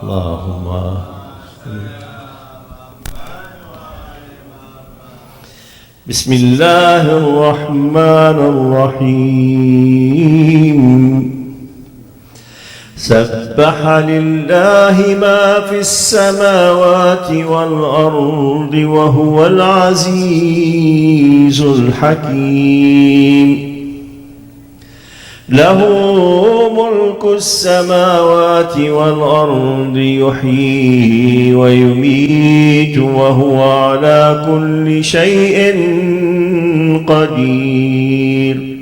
اللهم بسم الله الرحمن الرحيم. سبح لله ما في السماوات والأرض وهو العزيز الحكيم. له ملك السماوات والأرض يحيي ويميت وهو على كل شيء قدير.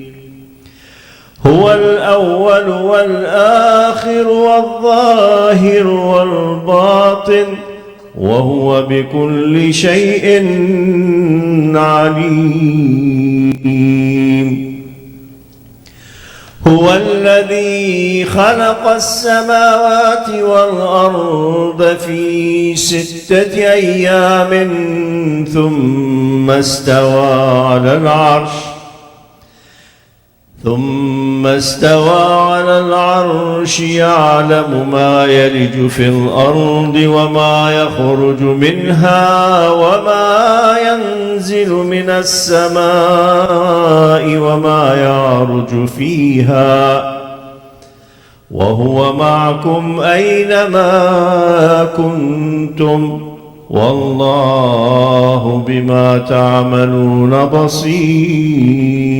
هو الأول والآخر والظاهر والباطن وهو بكل شيء عليم. هو الذي خلق السماوات والأرض في 6 أيام ثم استوى على العرش يعلم ما يلج في الأرض وما يخرج منها وما ينزل من السماء وما يعرج فيها وهو معكم أينما كنتم والله بما تعملون بصير.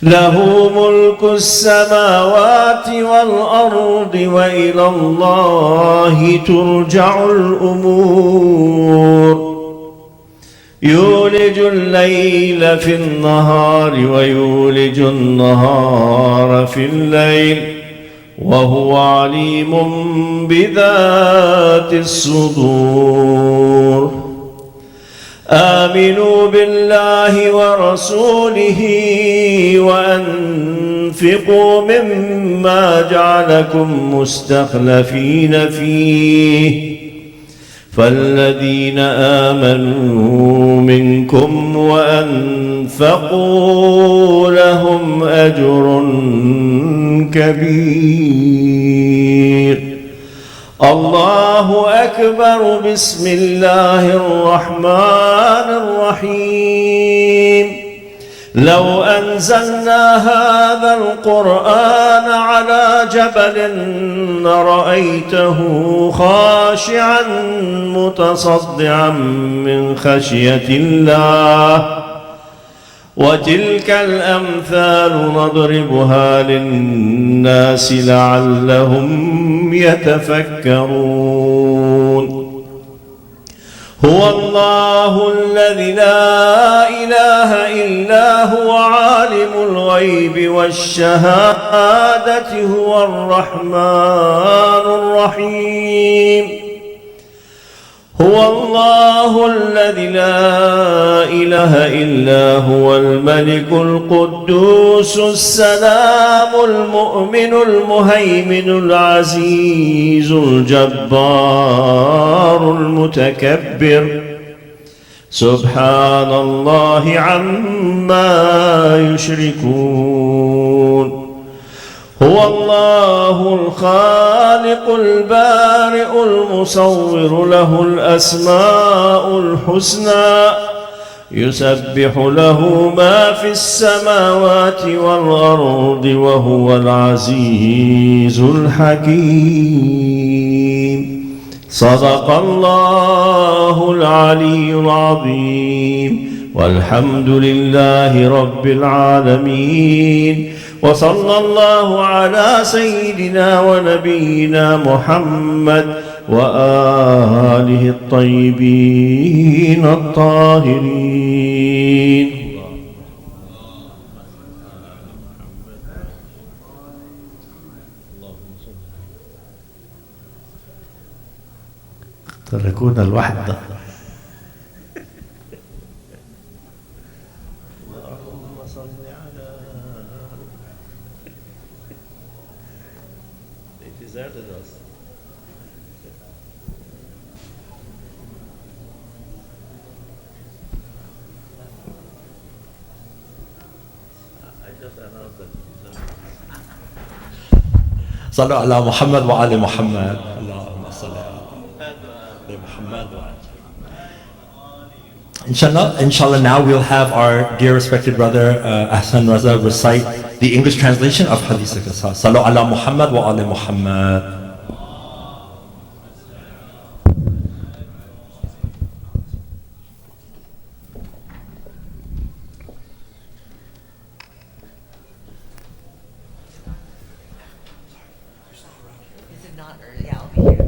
له ملك السماوات والأرض وإلى الله ترجع الأمور. يولج الليل في النهار ويولج النهار في الليل وهو عليم بذات الصدور. آمنوا بالله ورسوله وأنفقوا مما جعلكم مستخلفين فيه فالذين آمنوا منكم وأنفقوا لهم أجر كبير. الله أكبر. بسم الله الرحمن الرحيم. لو أنزلنا هذا القرآن على جبل لرأيته خاشعا متصدعا من خشية الله. وتلك الأمثال نضربها للناس لعلهم يتفكرون. هو الله الذي لا إله إلا هو عالم الغيب والشهادة هو الرحمن الرحيم. هو الله الذي لا إله إلا هو الملك القدوس السلام المؤمن المهيمن العزيز الجبار المتكبر. سبحان الله عما يشركون. هو الله الخالق البارئ المصور له الأسماء الحسنى يسبح له ما في السماوات والأرض وهو العزيز الحكيم. صدق الله العلي العظيم. والحمد لله رب العالمين. وصلى الله على سيدنا ونبينا محمد وآله الطيبين الطاهرين. تركونا الوحدة. صلوا على محمد وآل محمد. اللهم صل على محمد. Inshallah, now we'll have our dear respected brother Ahsan Raza recite the English translation of Hadith al-Qisas. Sallu ala Muhammad wa ala Muhammad. Is it not early? Yeah, I'll be here.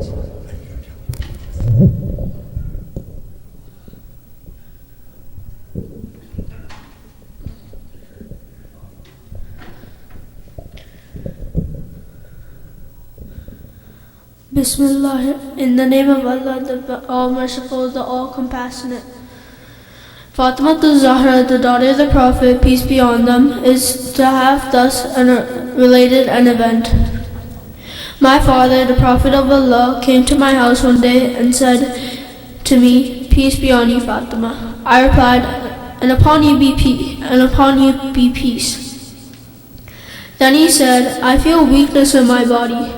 Bismillah, in the name of Allah, the All-Merciful, the All-Compassionate. Fatima Zahra, the daughter of the Prophet, peace be on them, is to have thus related an event. My father, the Prophet of Allah, came to my house one day and said to me, peace be on you, Fatima. I replied, and upon you be peace. Then he said, I feel weakness in my body.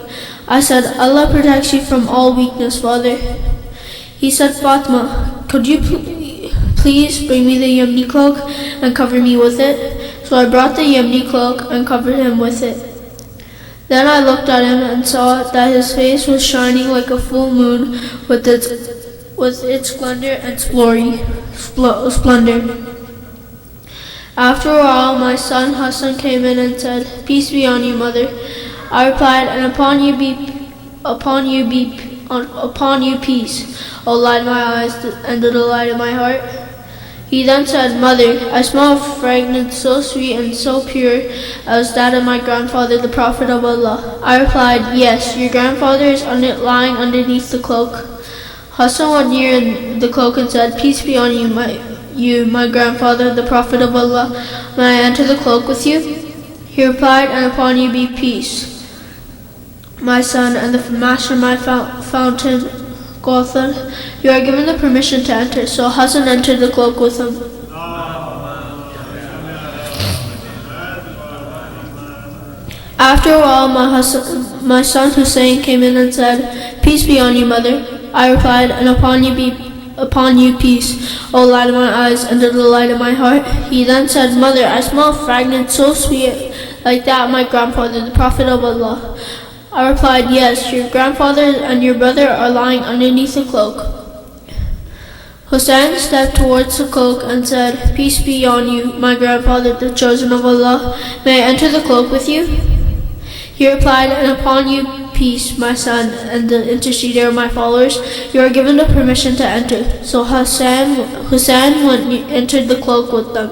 I said, Allah protects you from all weakness, father. He said, Fatima, could you please bring me the Yemeni cloak and cover me with it? So I brought the Yemeni cloak and covered him with it. Then I looked at him and saw that his face was shining like a full moon with its splendor and splendor. After a while, my son Hassan came in and said, peace be on you, mother. I replied, and upon you peace, O light of my eyes and the light of my heart. He then said, Mother, I smell a fragrance so sweet and so pure as that of my grandfather, the Prophet of Allah. I replied, yes, your grandfather is lying underneath the cloak. Hassan went near the cloak and said, peace be on you, my grandfather, the Prophet of Allah. May I enter the cloak with you? He replied, and upon you be peace. My son and the master of my fountain, Gauthar, you are given the permission to enter. So Hassan entered the cloak with him. After a while, my son Hussein came in and said, peace be on you, mother. I replied, and upon you peace, O light of my eyes and the light of my heart. He then said, Mother, I smell a fragrance so sweet like that of my grandfather, the Prophet of Allah. I replied, yes, your grandfather and your brother are lying underneath the cloak. Hussein stepped towards the cloak and said, peace be on you, my grandfather, the chosen of Allah. May I enter the cloak with you? He replied, and upon you peace, my son, and the interceder of my followers. You are given the permission to enter. So Hussein entered the cloak with them.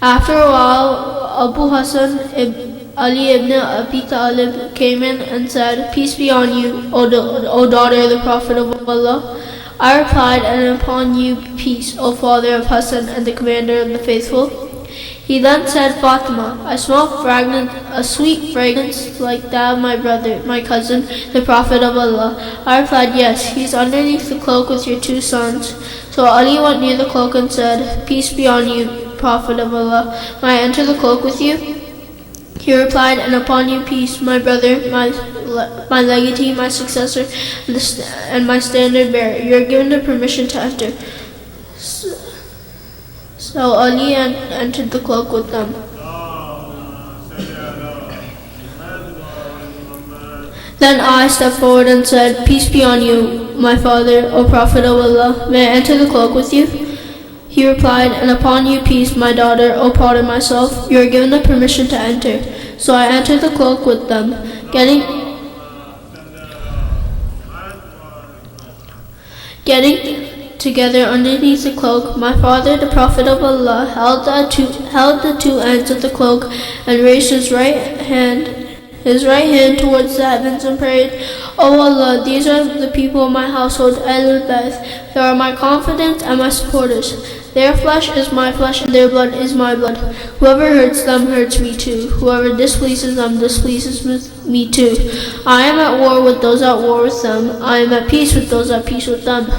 After a while, Abu Hassan Ali ibn Abi Talib came in and said, peace be on you, O daughter of the Prophet of Allah. I replied, and upon you peace, O father of Hassan and the commander of the faithful. He then said, Fatima, I smell a sweet fragrance like that of my brother, my cousin, the Prophet of Allah. I replied, yes, he's underneath the cloak with your two sons. So Ali went near the cloak and said, peace be on you, Prophet of Allah. May I enter the cloak with you? He replied, and upon you peace, my brother, my legatee, my successor, and my standard bearer. You are given the permission to enter. So Ali entered the cloak with them. Then I stepped forward and said, peace be on you, my father, O Prophet of Allah. May I enter the cloak with you? He replied, and upon you peace, my daughter, O pardon myself. You are given the permission to enter. So I entered the cloak with them. Getting together underneath the cloak, my father, the Prophet of Allah, held the two ends of the cloak and raised his right hand towards the heavens and prayed, O Allah, these are the people of my household, Ahlul Bayt. They are my confidants and my supporters. Their flesh is my flesh and their blood is my blood. Whoever hurts them hurts me too. Whoever displeases them displeases me too. I am at war with those at war with them. I am at peace with those at peace with them.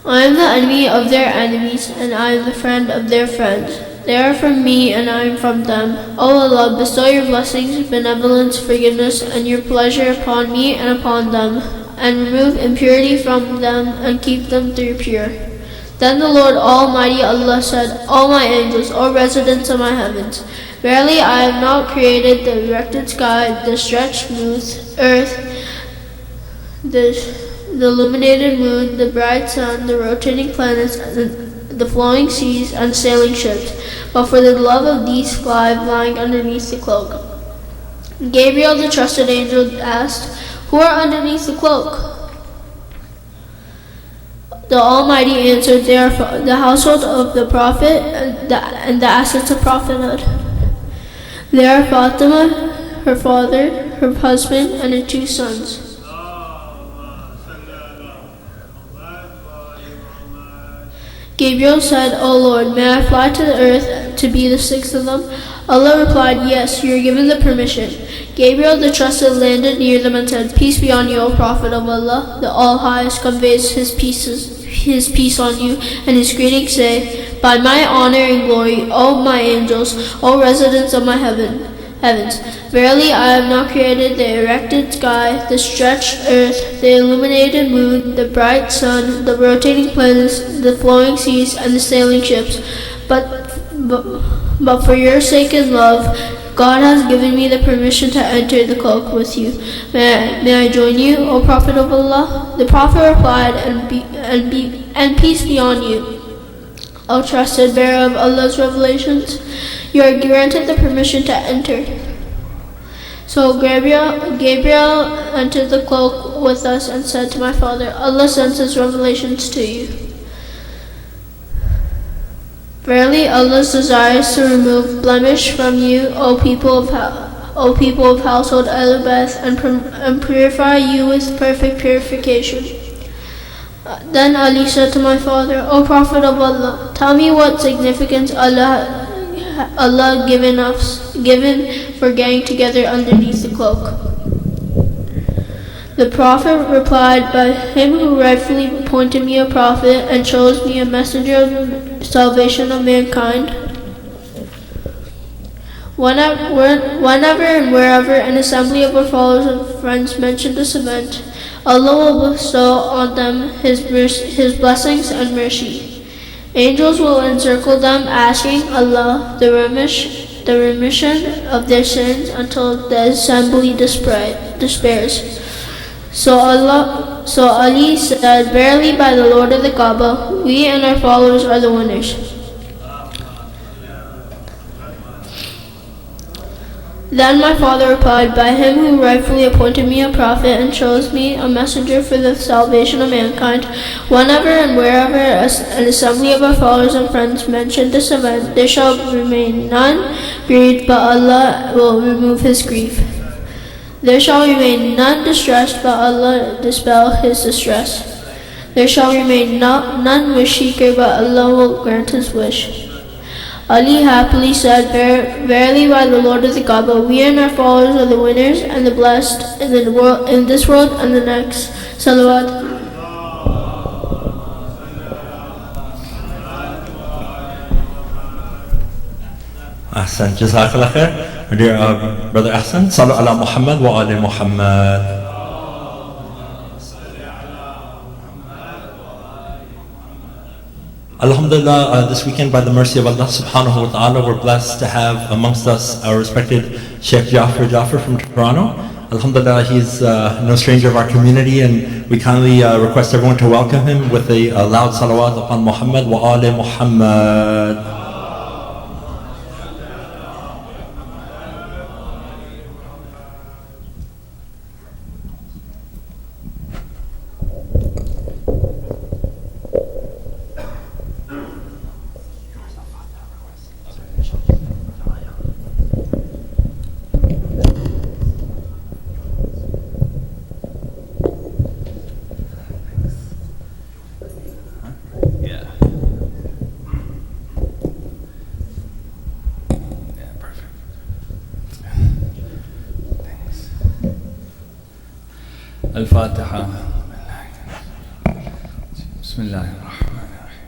I am the enemy of their enemies, and I am the friend of their friends. They are from me and I am from them. O Allah, bestow your blessings, benevolence, forgiveness, and your pleasure upon me and upon them, and remove impurity from them and keep them through pure. Then the Lord Almighty Allah said, O my angels, O residents of my heavens, verily I have not created the erected sky, the stretched earth, the illuminated moon, the bright sun, the rotating planets, the flowing seas, and sailing ships, but for the love of these five lying underneath the cloak. Gabriel, the trusted angel, asked, Who are underneath the cloak? The Almighty answered, They are the household of the Prophet and the assets of prophethood. They are Fatima, her father, her husband, and her 2 sons. Gabriel said, O Lord, may I fly to the earth to be the 6th of them? Allah replied, Yes, you are given the permission. Gabriel the trusted landed near them and said, Peace be on you, O Prophet of Allah. The All-Highest conveys his peace on you, and his greetings say, By my honor and glory, O my angels, O residents of my heavens, verily I have not created the erected sky, the stretched earth, the illuminated moon, the bright sun, the rotating planets, the flowing seas, and the sailing ships, but for your sake and love, God has given me the permission to enter the cloak with you. May I join you, O Prophet of Allah? The Prophet replied, and peace be on you, O trusted bearer of Allah's revelations. You are granted the permission to enter. So Gabriel entered the cloak with us and said to my father, Allah sends his revelations to you. Verily, Allah's desire is to remove blemish from you, O people of household Ahlul-Bayt, and purify you with perfect purification. Then Ali said to my father, O Prophet of Allah, tell me what significance Allah given for getting together underneath the cloak. The Prophet replied, By him who rightfully appointed me a prophet and chose me a messenger of salvation of mankind. Whenever and wherever an assembly of our followers and friends mention this event, Allah will bestow on them His blessings and mercy. Angels will encircle them, asking Allah the remission of their sins until the assembly despairs. So Ali said, Verily by the Lord of the Kaaba, we and our followers are the winners. Then my father replied, By him who rightfully appointed me a prophet and chose me a messenger for the salvation of mankind, whenever and wherever an assembly of our followers and friends mention this event, there shall remain none grieved, but Allah will remove his grief. There shall remain none distressed, but Allah dispel his distress. There shall remain none wish-seeker, but Allah will grant his wish. Ali happily said, Verily by the Lord of the Kaaba, we and our followers are the winners and the blessed in this world and the next. Salawat. Ahsan, Jazakallah khair. Our dear Brother Ahsan, Salu ala Muhammad wa ali Muhammad. Alhamdulillah, this weekend by the mercy of Allah subhanahu wa ta'ala, we're blessed to have amongst us our respected Sheikh Jafar from Toronto. Alhamdulillah, he's no stranger of our community, and we kindly request everyone to welcome him with a loud salawat upon Muhammad wa ali Muhammad. الفاتحة. بسم الله الرحمن الرحيم.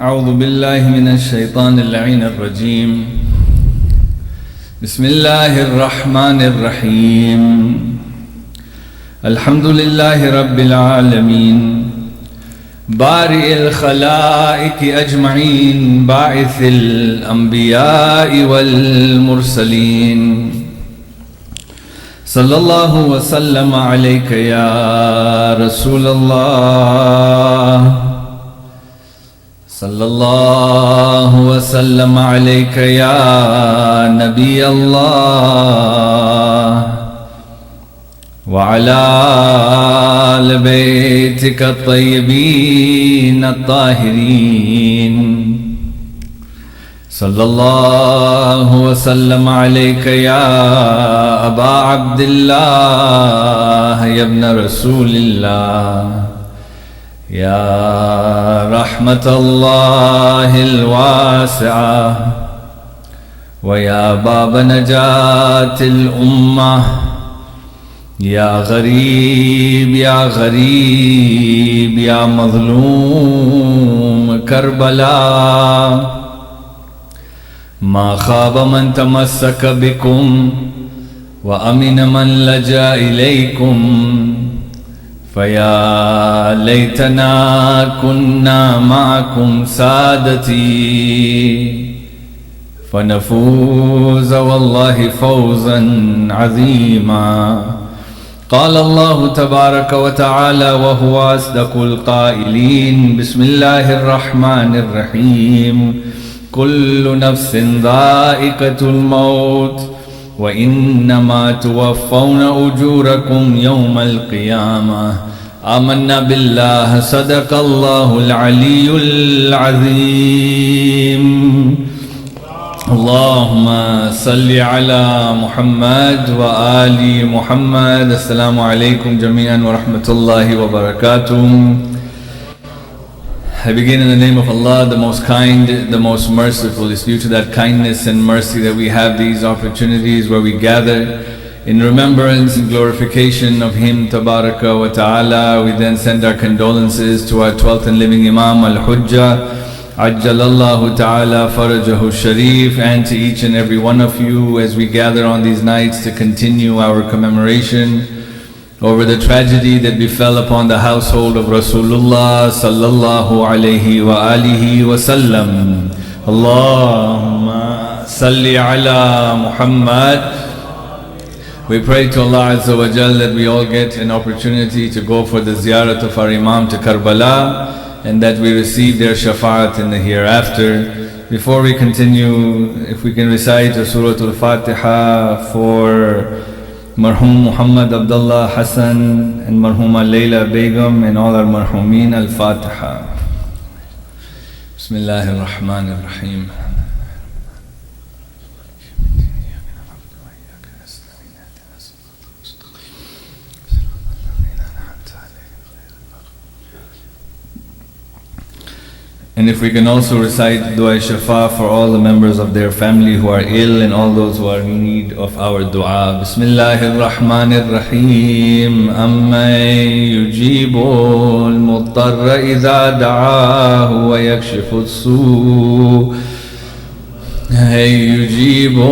أعوذ بالله من الشيطان اللعين الرجيم. بسم الله الرحمن الرحيم. الحمد لله رب العالمين بارئ الخلائق أجمعين باعث الأنبياء والمرسلين. صلى الله وسلم عليك يا رسول الله. صلى الله وسلم عليك يا نبي الله وعلى آل بيتك الطيبين الطاهرين. صلى الله وسلم عليك يا أبا عبد الله يا ابن رسول الله يا رحمة الله الواسعة ويا باب نجاة الأمة يا غريب يا غريب يا مظلوم كربلاء. ما خاب من تمسك بكم وأمن من لجأ إليكم. فيا ليتنا كنا معكم سادتي فنفوز والله فوزا عظيما. قال الله تبارك وتعالى وهو أصدق القائلين. بسم الله الرحمن الرحيم. كل نفس ذائقة الموت وإنما توفون أجوركم يوم القيامة. آمنا بالله صدق الله العلي العظيم. اللهم صل على محمد وآل محمد. السلام عليكم جميعا ورحمة الله وبركاته. I begin in the name of Allah, the most kind, the most merciful. It's due to that kindness and mercy that we have these opportunities where we gather in remembrance and glorification of Him Tabaraka wa Ta'ala. We then send our condolences to our 12th and living Imam Al-Hujjah, Ajjalallahu Ta'ala Farajahu Sharif, and to each and every one of you as we gather on these nights to continue our commemoration over the tragedy that befell upon the household of Rasulullah sallallahu alayhi wa alihi wa sallam. Allahumma salli ala Muhammad. We pray to Allah Azza wa Jal that we all get an opportunity to go for the ziyarat of our Imam to Karbala and that we receive their shafa'at in the hereafter. Before we continue, if we can recite Surah Al-Fatiha for Marhum Muhammad Abdullah Hassan and Marhuma Layla Begum and all our Marhumin. Al-Fatiha. Bismillahir Rahmanir Rahim. And if we can also recite Dua Shafa for all the members of their family who are ill and all those who are in need of our dua. Bismillahir Rahmanir Rahim. Amma yujibu al-muttarra idha da'ahu wa yakshifu as-su'. yujibu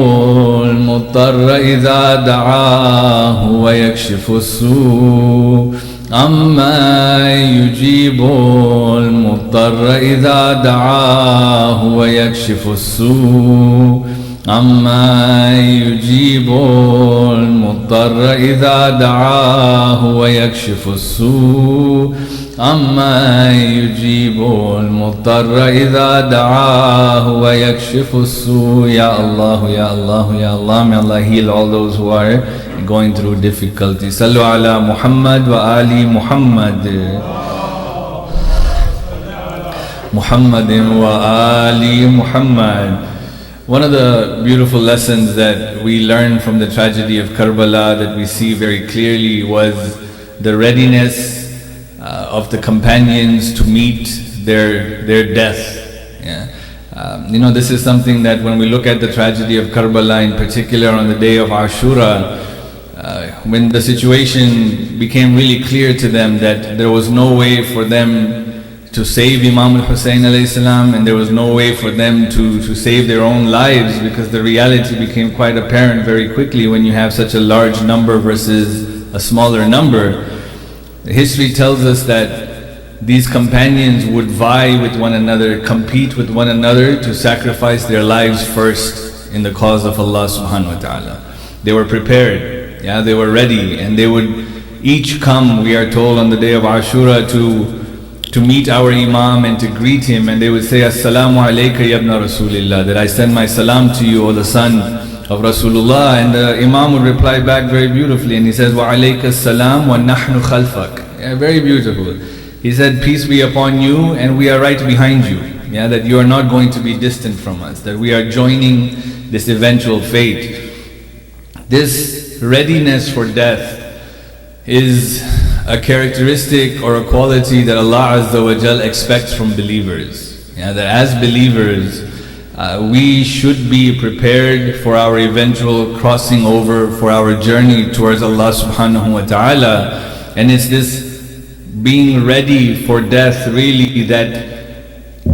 al-muttarra idha da'ahu wa yakshifu as-su'. أما يجيب المضطر إذا دعاه ويكشف السوء. أما يجيب المضطر إذا دعاه ويكشف السوء. أما يجيب المضطر إذا دعاه ويكشف السوء. Ya Allah, Ya Allah, Ya Allah. May Allah heal all those who are going through difficulty. Sallu ala Muhammad wa ali Muhammad. Muhammadin wa ali Muhammad. One of the beautiful lessons that we learned from the tragedy of Karbala that we see very clearly was the readiness of the companions to meet their death. Yeah. This is something that when we look at the tragedy of Karbala in particular on the day of Ashura, when the situation became really clear to them that there was no way for them to save Imam al-Hussein alayhi salam, and there was no way for them to save their own lives, because the reality became quite apparent very quickly when you have such a large number versus a smaller number. History tells us that these companions would vie with one another, compete with one another to sacrifice their lives first in the cause of Allah subhanahu wa ta'ala. They were prepared, they were ready, and they would each come, we are told, on the day of Ashura to meet our Imam and to greet him, and they would say, Assalamu alayka ya ibn Rasulillah, that I send my salam to you, O the son of Rasulullah. And the Imam would reply back very beautifully, and he says, Wa alayka salam wa nahnu khalfak. Very beautiful. He said, peace be upon you, and we are right behind you. That you are not going to be distant from us, that we are joining this eventual fate. This readiness for death is a characteristic or a quality that Allah Azza wa Jal expects from believers. That as believers, we should be prepared for our eventual crossing over, for our journey towards Allah subhanahu wa ta'ala. And it's this being ready for death really that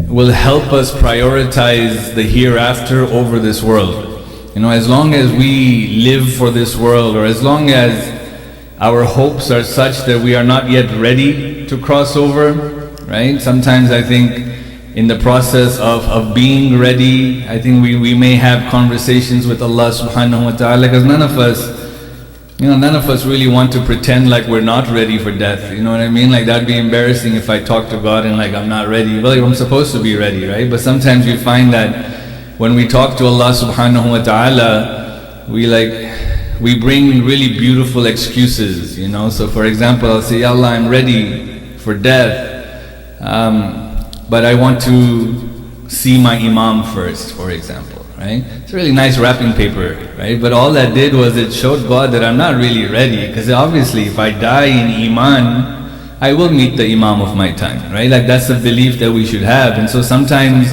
will help us prioritize the hereafter over this world. As long as we live for this world, or as long as our hopes are such that we are not yet ready to cross over, right? Sometimes I think in the process of being ready, I think we may have conversations with Allah subhanahu wa ta'ala, because none of us really want to pretend like we're not ready for death. You know what I mean? Like, that'd be embarrassing if I talk to God and like I'm not ready. Well, I'm supposed to be ready, right? But sometimes you find that when we talk to Allah subhanahu wa ta'ala, we bring really beautiful excuses, So for example, I'll say, Ya Allah, I'm ready for death, but I want to see my Imam first, for example, right? It's a really nice wrapping paper, right? But all that did was it showed God that I'm not really ready, because obviously if I die in Iman, I will meet the Imam of my time, right? Like, that's the belief that we should have. And so sometimes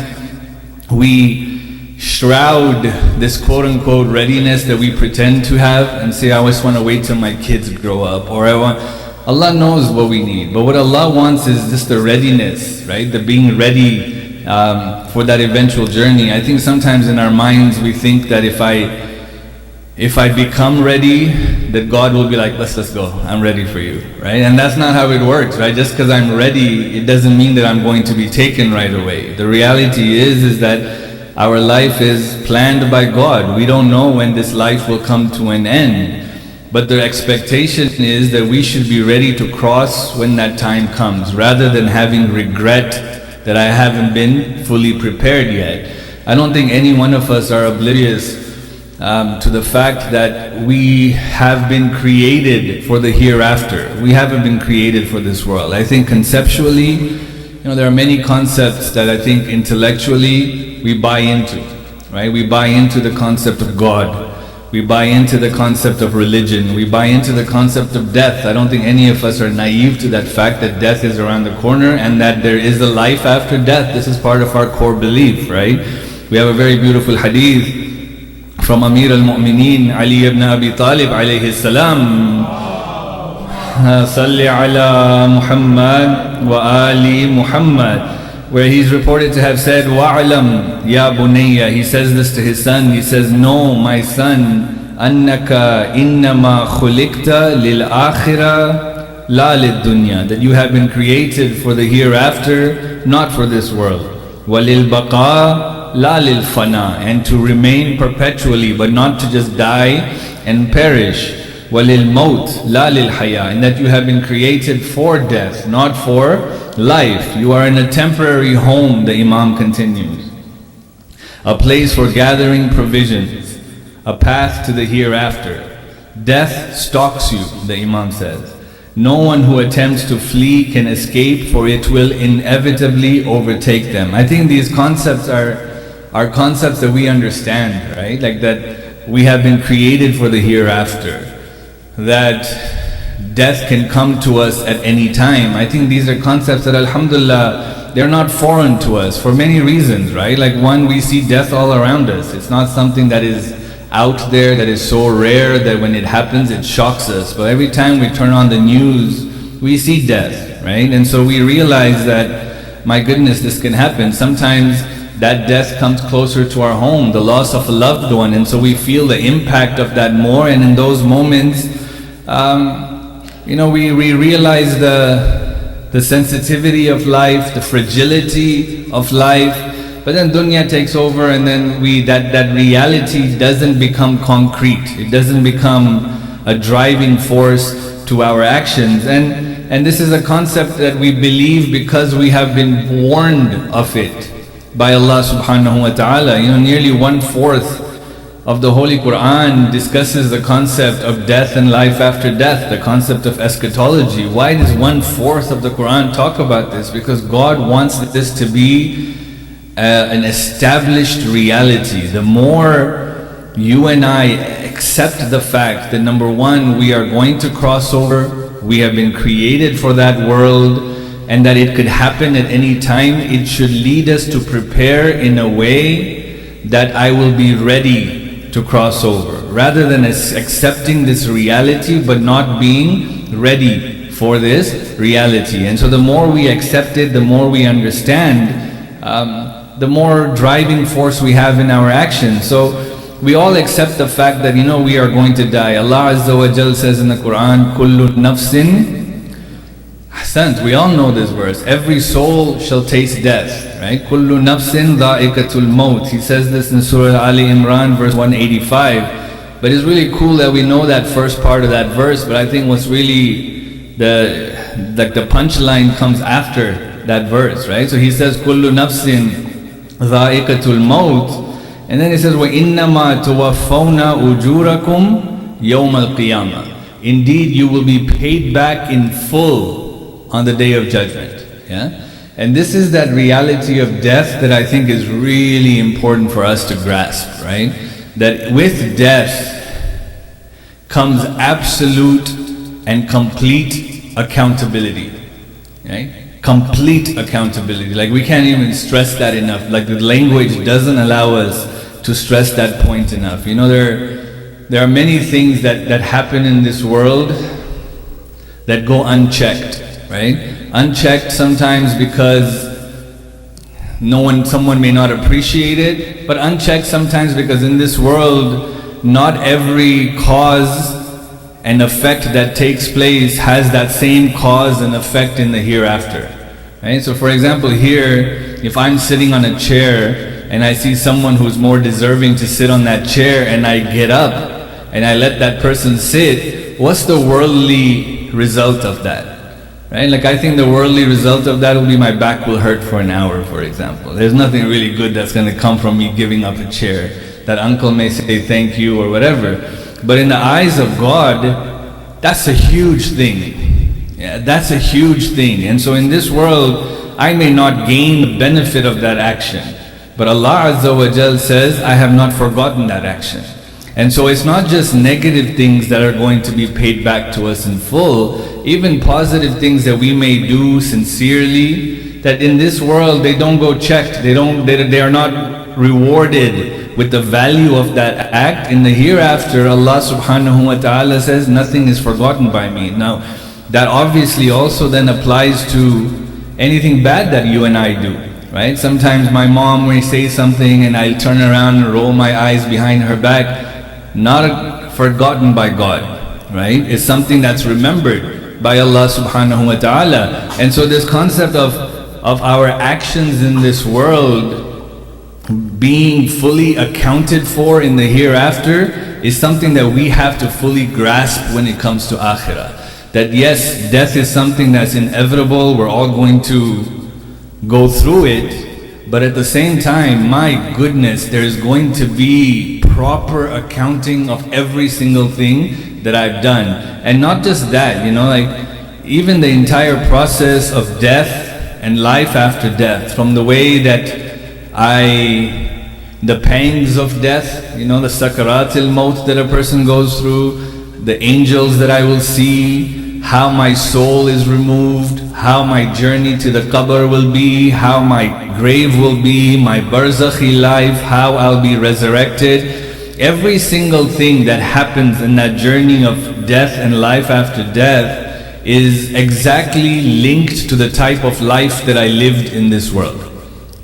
we shroud this quote-unquote readiness that we pretend to have and say, I just want to wait till my kids grow up, or Allah knows what we need. But what Allah wants is just the readiness, right? The being ready for that eventual journey. I think sometimes in our minds we think that if I become ready, that God will be like, let's go, I'm ready for you, right? And that's not how it works, right? Just because I'm ready, it doesn't mean that I'm going to be taken right away. The reality is that our life is planned by God. We don't know when this life will come to an end. But the expectation is that we should be ready to cross when that time comes, rather than having regret that I haven't been fully prepared yet. I don't think any one of us are oblivious to the fact that we have been created for the hereafter. We haven't been created for this world. I think conceptually, there are many concepts that I think intellectually we buy into, right? We buy into the concept of God. We buy into the concept of religion. We buy into the concept of death. I don't think any of us are naive to that fact that death is around the corner and that there is a life after death. This is part of our core belief, right? We have a very beautiful hadith from Amir al-Mu'mineen Ali ibn Abi Talib alayhi salam. Salli ala Muhammad wa ali Muhammad, where he's reported to have said, Wa'alam ya bunayya. He says this to his son. He says, know, my son, annaka innama khuliqta lil akhirah la lid dunya, that you have been created for the hereafter, not for this world. Walil baqa la lil fana, and to remain perpetually, but not to just die and perish. Walil maut la lil haya, and that you have been created for death, not for life. You are in a temporary home, the Imam continues, a place for gathering provisions, a path to the hereafter. Death stalks you, the Imam says. No one who attempts to flee can escape, for it will inevitably overtake them. I think these concepts are concepts that we understand, right? Like that we have been created for the hereafter, that death can come to us at any time. I think these are concepts that, alhamdulillah, they're not foreign to us for many reasons, right? Like, one, we see death all around us. It's not something that is out there, that is so rare that when it happens it shocks us. But every time we turn on the news, we see death, right? And so we realize that my goodness, this can happen. Sometimes that death comes closer to our home, the loss of a loved one, and so we feel the impact of that more. And in those moments, we realize the sensitivity of life, the fragility of life. But then dunya takes over, and then that reality doesn't become concrete. It doesn't become a driving force to our actions. And this is a concept that we believe because we have been warned of it by Allah subhanahu wa ta'ala. Nearly 1/4 of the Holy Quran discusses the concept of death and life after death, the concept of eschatology. Why does 1/4 of the Quran talk about this? Because God wants this to be an established reality. The more you and I accept the fact that number one, we are going to cross over, we have been created for that world, and that it could happen at any time, it should lead us to prepare in a way that I will be ready to cross over, rather than accepting this reality but not being ready for this reality. And so the more we accept it, the more we understand, the more driving force we have in our actions. So we all accept the fact that we are going to die. Allah Azza wa Jal says in the Quran, Kullu nafsin, Ahsant, we all know this verse, every soul shall taste death, right? Kullu nafsin dha'ikatul maut. He says this in Surah Ali Imran verse 185. But it's really cool that we know that first part of that verse, but I think what's really the punchline comes after that verse, right? So he says, Kullu nafsin dha'ikatul maut. And then he says, وَإِنَّمَا تُوَفَّوْنَ أُجُورَكُمْ يَوْمَ الْقِيَامَةِ. Indeed, you will be paid back in full on the Day of Judgment. Yeah? And this is that reality of death that I think is really important for us to grasp, right? That with death comes absolute and complete accountability, right? Complete accountability. Like, we can't even stress that enough. Like, the language doesn't allow us to stress that point enough. There are many things that happen in this world that go unchecked, right? Unchecked sometimes because someone may not appreciate it, but unchecked sometimes because in this world, not every cause and effect that takes place has that same cause and effect in the hereafter. Right? So for example, here, if I'm sitting on a chair and I see someone who's more deserving to sit on that chair, and I get up and I let that person sit, what's the worldly result of that? Right? Like, I think the worldly result of that will be my back will hurt for an hour, for example. There's nothing really good that's going to come from me giving up a chair. That uncle may say thank you or whatever. But in the eyes of God, that's a huge thing. Yeah, that's a huge thing. And so in this world, I may not gain the benefit of that action, but Allah Azza wa Jal says, I have not forgotten that action. And so it's not just negative things that are going to be paid back to us in full, even positive things that we may do sincerely, that in this world they don't go checked, they are not rewarded with the value of that act. In the hereafter, Allah subhanahu wa ta'ala says, nothing is forgotten by me. Now, that obviously also then applies to anything bad that you and I do, right? Sometimes my mom may say something and I'll turn around and roll my eyes behind her back. Not forgotten by God, right? It's something that's remembered by Allah subhanahu wa ta'ala. And so this concept of our actions in this world being fully accounted for in the hereafter is something that we have to fully grasp when it comes to akhirah. That yes, death is something that's inevitable, we're all going to go through it, but at the same time, my goodness, there's going to be proper accounting of every single thing that I've done. And not just that, like even the entire process of death and life after death, from the way that the pangs of death, the sakaratil maut that a person goes through, the angels that I will see, how my soul is removed, how my journey to the qabr will be, how my grave will be, my barzakhi life, how I'll be resurrected. Every single thing that happens in that journey of death and life after death is exactly linked to the type of life that I lived in this world.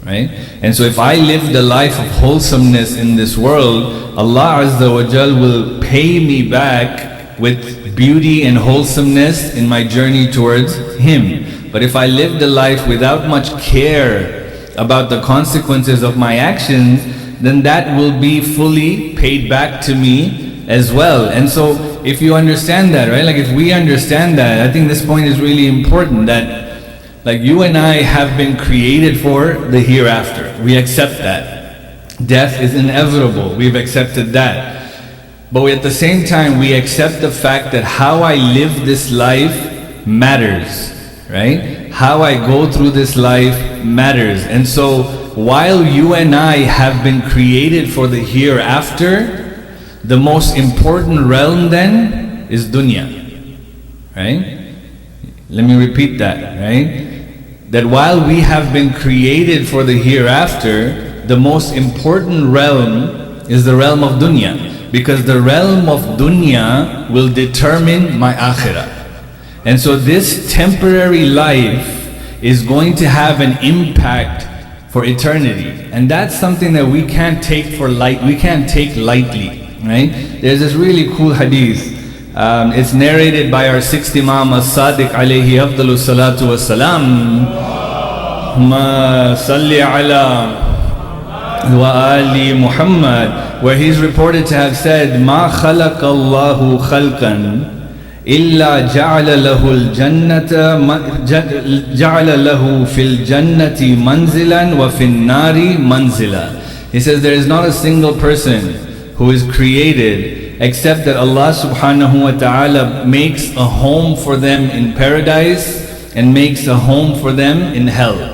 Right? And so if I lived a life of wholesomeness in this world, Allah Azza wa Jal will pay me back with beauty and wholesomeness in my journey towards Him. But if I lived a life without much care about the consequences of my actions, then that will be fully paid back to me as well. And so if you understand that, right? Like if we understand that, I think this point is really important, that like you and I have been created for the hereafter. We accept that. Death is inevitable. We've accepted that. But at the same time, we accept the fact that how I live this life matters, right? How I go through this life matters. And so while you and I have been created for the hereafter, the most important realm then is dunya, right? Let me repeat that, right? That while we have been created for the hereafter, the most important realm is the realm of dunya, because the realm of dunya will determine my akhirah. And so this temporary life is going to have an impact for eternity, and that's something that we can't take lightly, right? There's this really cool hadith. It's narrated by our sixth Imam As-Sadiq alayhi afdalu salatu wassalam. Ma salli ala wa ali Muhammad, where he's reported to have said, Ma khalaqa Allahu khalqan illa ja'ala lahu al-jannata ja'ala lahu fil jannati manzilan wa fin nari manzila. He says there is not a single person who is created except that Allah subhanahu wa ta'ala makes a home for them in paradise and makes a home for them in hell.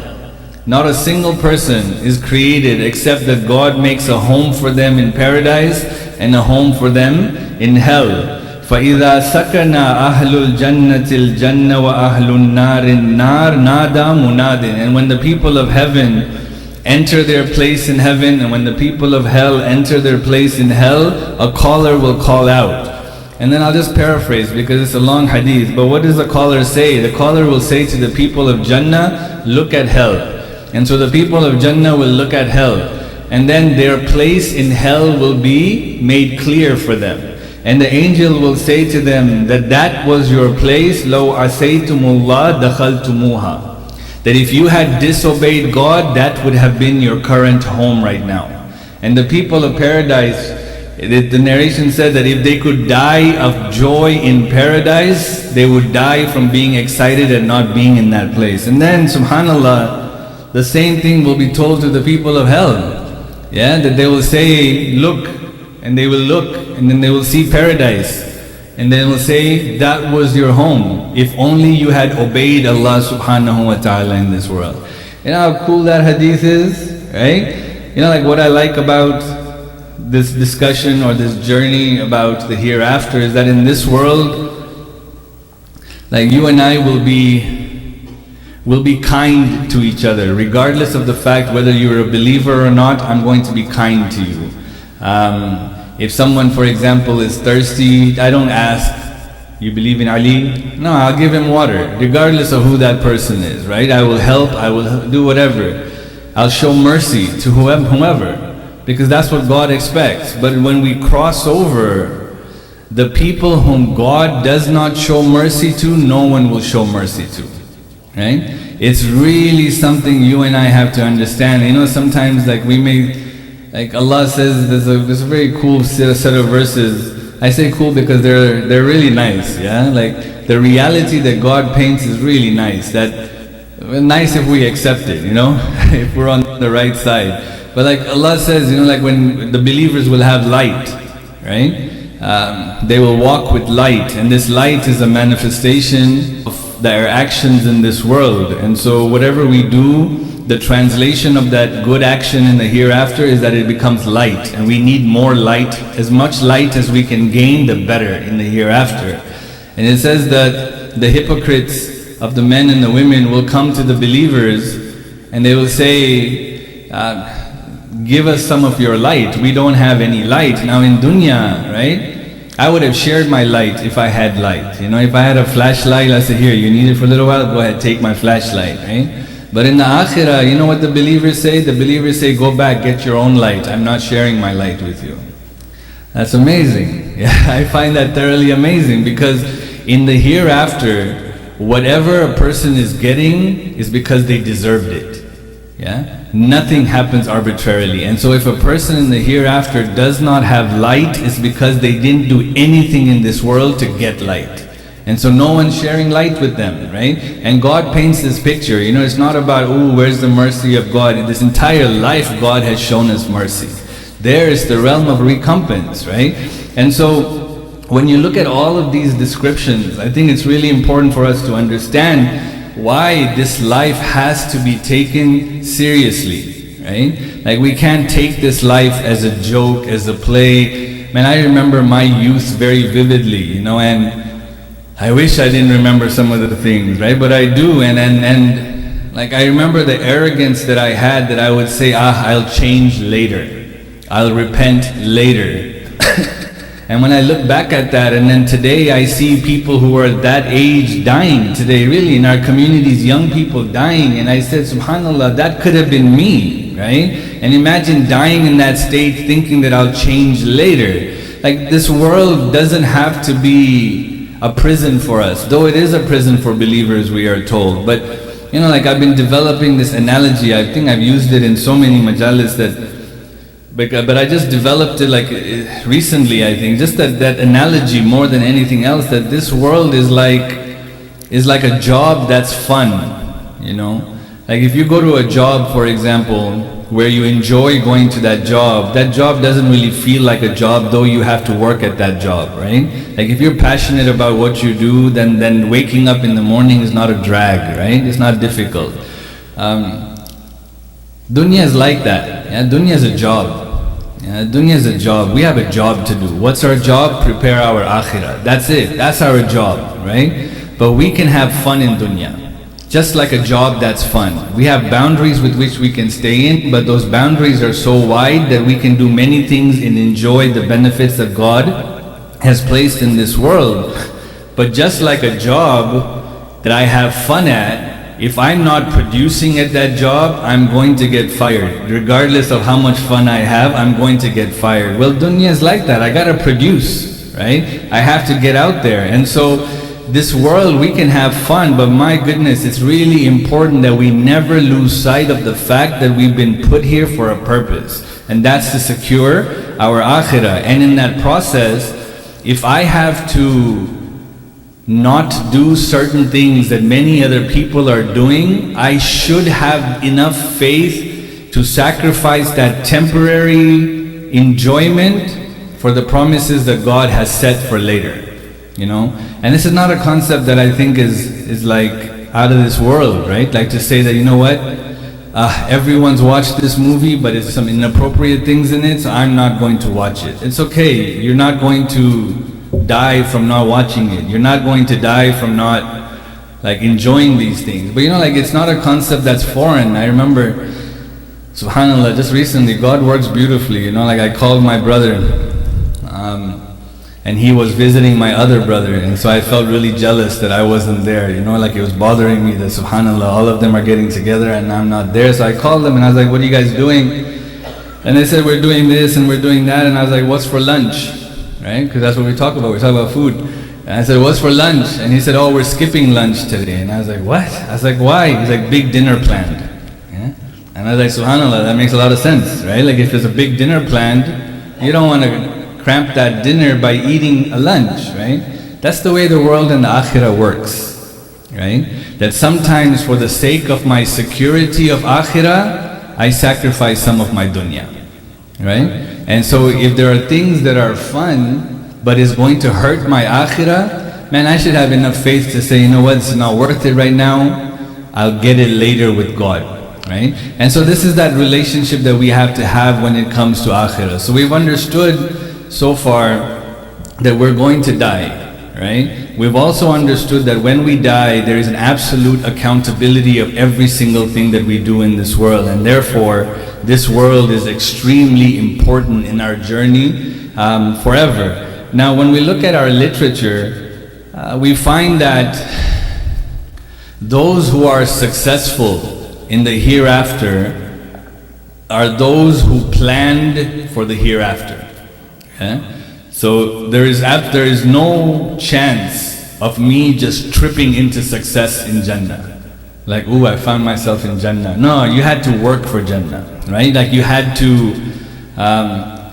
Not a single person is created except that God makes a home for them in paradise and a home for them in hell. فَإِذَا سَكَنَ أَهْلُ الْجَنَّةِ الْجَنَّةِ وَأَهْلُ النَّارِ النَّارِ نَادَى مُنَادٍ. And when the people of heaven enter their place in heaven, and when the people of hell enter their place in hell, a caller will call out. And then I'll just paraphrase because it's a long hadith, but what does the caller say? The caller will say to the people of Jannah, look at hell. And so the people of Jannah will look at hell, and then their place in hell will be made clear for them. And the angel will say to them that was your place, لَوْ عَسَيْتُمُ اللَّهَ دَخَلْتُمُوهَا. That if you had disobeyed God, that would have been your current home right now. And the people of paradise, the narration said that if they could die of joy in paradise, they would die from being excited at not being in that place. And then, subhanAllah, the same thing will be told to the people of hell. Yeah, that they will say, look, and they will look, and then they will see paradise. And then will say, that was your home, if only you had obeyed Allah subhanahu wa ta'ala in this world. You know how cool that hadith is, right? You know, like what I like about this discussion or this journey about the hereafter is that in this world, like you and I will be kind to each other, regardless of the fact whether you're a believer or not. I'm going to be kind to you. If someone, for example, is thirsty, I don't ask, you believe in Ali? No, I'll give him water, regardless of who that person is, right? I will help, I will do whatever. I'll show mercy to whomever, because that's what God expects. But when we cross over, the people whom God does not show mercy to, no one will show mercy to, right? It's really something you and I have to understand. You know, sometimes like we may, like Allah says, there's a very cool set of verses. I say cool because they're really nice, yeah? Like the reality that God paints is really nice. That nice if we accept it, you know, if we're on the right side. But like Allah says, you know, like when the believers will have light, right? They will walk with light, and this light is a manifestation of their actions in this world. And so whatever we do, the translation of that good action in the hereafter is that it becomes light, and we need more light. As much light as we can gain, the better in the hereafter. And it says that the hypocrites of the men and the women will come to the believers and they will say, give us some of your light, we don't have any light. Now in dunya, right, I would have shared my light if I had light. If I had a flashlight, I said, here, you need it for a little while, go ahead, take my flashlight, right? But in the akhirah, you know what the believers say? The believers say, go back, get your own light. I'm not sharing my light with you. That's amazing. Yeah, I find that thoroughly amazing, because in the hereafter, whatever a person is getting is because they deserved it. Yeah? Nothing happens arbitrarily. And so if a person in the hereafter does not have light, it's because they didn't do anything in this world to get light. And so no one's sharing light with them, right? And God paints this picture, it's not about, oh, where's the mercy of God? In this entire life, God has shown us mercy. There is the realm of recompense, right? And so when you look at all of these descriptions, I think it's really important for us to understand why this life has to be taken seriously, right? Like, we can't take this life as a joke, as a play. Man, I remember my youth very vividly, and I wish I didn't remember some of the things, right? But I do, and like, I remember the arrogance that I had, that I would say, I'll change later. I'll repent later. And when I look back at that, and then today I see people who are that age dying today, really in our communities, young people dying, and I said, subhanAllah, that could have been me, right? And imagine dying in that state thinking that I'll change later. Like, this world doesn't have to be a prison for us, though it is a prison for believers, we are told. But like, I've been developing this analogy. I think I've used it in so many majalis but I just developed it like recently, I think, just that analogy more than anything else, that this world is like a job that's fun, Like, if you go to a job, for example, where you enjoy going to that job doesn't really feel like a job, though you have to work at that job, right? Like, if you're passionate about what you do, then waking up in the morning is not a drag, right? It's not difficult. Dunya is like that. Yeah? Dunya is a job. Yeah? Dunya is a job. We have a job to do. What's our job? Prepare our akhirah. That's it. That's our job, right? But we can have fun in dunya. Just like a job that's fun. We have boundaries with which we can stay in, but those boundaries are so wide that we can do many things and enjoy the benefits that God has placed in this world. But just like a job that I have fun at, if I'm not producing at that job, I'm going to get fired. Regardless of how much fun I have, I'm going to get fired. Well, dunya is like that. I gotta produce, right? I have to get out there. And so this world, we can have fun, but my goodness, it's really important that we never lose sight of the fact that we've been put here for a purpose. And that's to secure our akhirah. And in that process, if I have to not do certain things that many other people are doing, I should have enough faith to sacrifice that temporary enjoyment for the promises that God has set for later. And this is not a concept that I think is like out of this world, right? Like to say that, everyone's watched this movie, but it's some inappropriate things in it, so I'm not going to watch it. It's okay. You're not going to die from not watching it. You're not going to die from not enjoying these things. But it's not a concept that's foreign. I remember, subhanAllah, just recently, God works beautifully. I called my brother, and he was visiting my other brother, and so I felt really jealous that I wasn't there. It was bothering me that, subhanAllah, all of them are getting together and I'm not there. So I called them and I was like, what are you guys doing? And they said, we're doing this and we're doing that. And I was like, what's for lunch? Right? Because that's what we talk about. We talk about food. And I said, what's for lunch? And he said, oh, we're skipping lunch today. And I was like, what? I was like, why? He's like, big dinner planned. Yeah? And I was like, subhanAllah, that makes a lot of sense, right? Like, if there's a big dinner planned, you don't want to cramp that dinner by eating a lunch, right? That's the way the world and the akhirah works, right? That sometimes for the sake of my security of akhirah, I sacrifice some of my dunya, right? And so if there are things that are fun, but is going to hurt my akhirah, man, I should have enough faith to say, it's not worth it right now, I'll get it later with God, right? And so this is that relationship that we have to have when it comes to akhirah. So we've understood so far that we're going to die, right? We've also understood that when we die, there is an absolute accountability of every single thing that we do in this world, and therefore this world is extremely important in our journey forever. Now when we look at our literature, we find that those who are successful in the hereafter are those who planned for the hereafter. So there is no chance of me just tripping into success in Jannah. Like, ooh, I found myself in Jannah. No, you had to work for Jannah, right? Like you had to,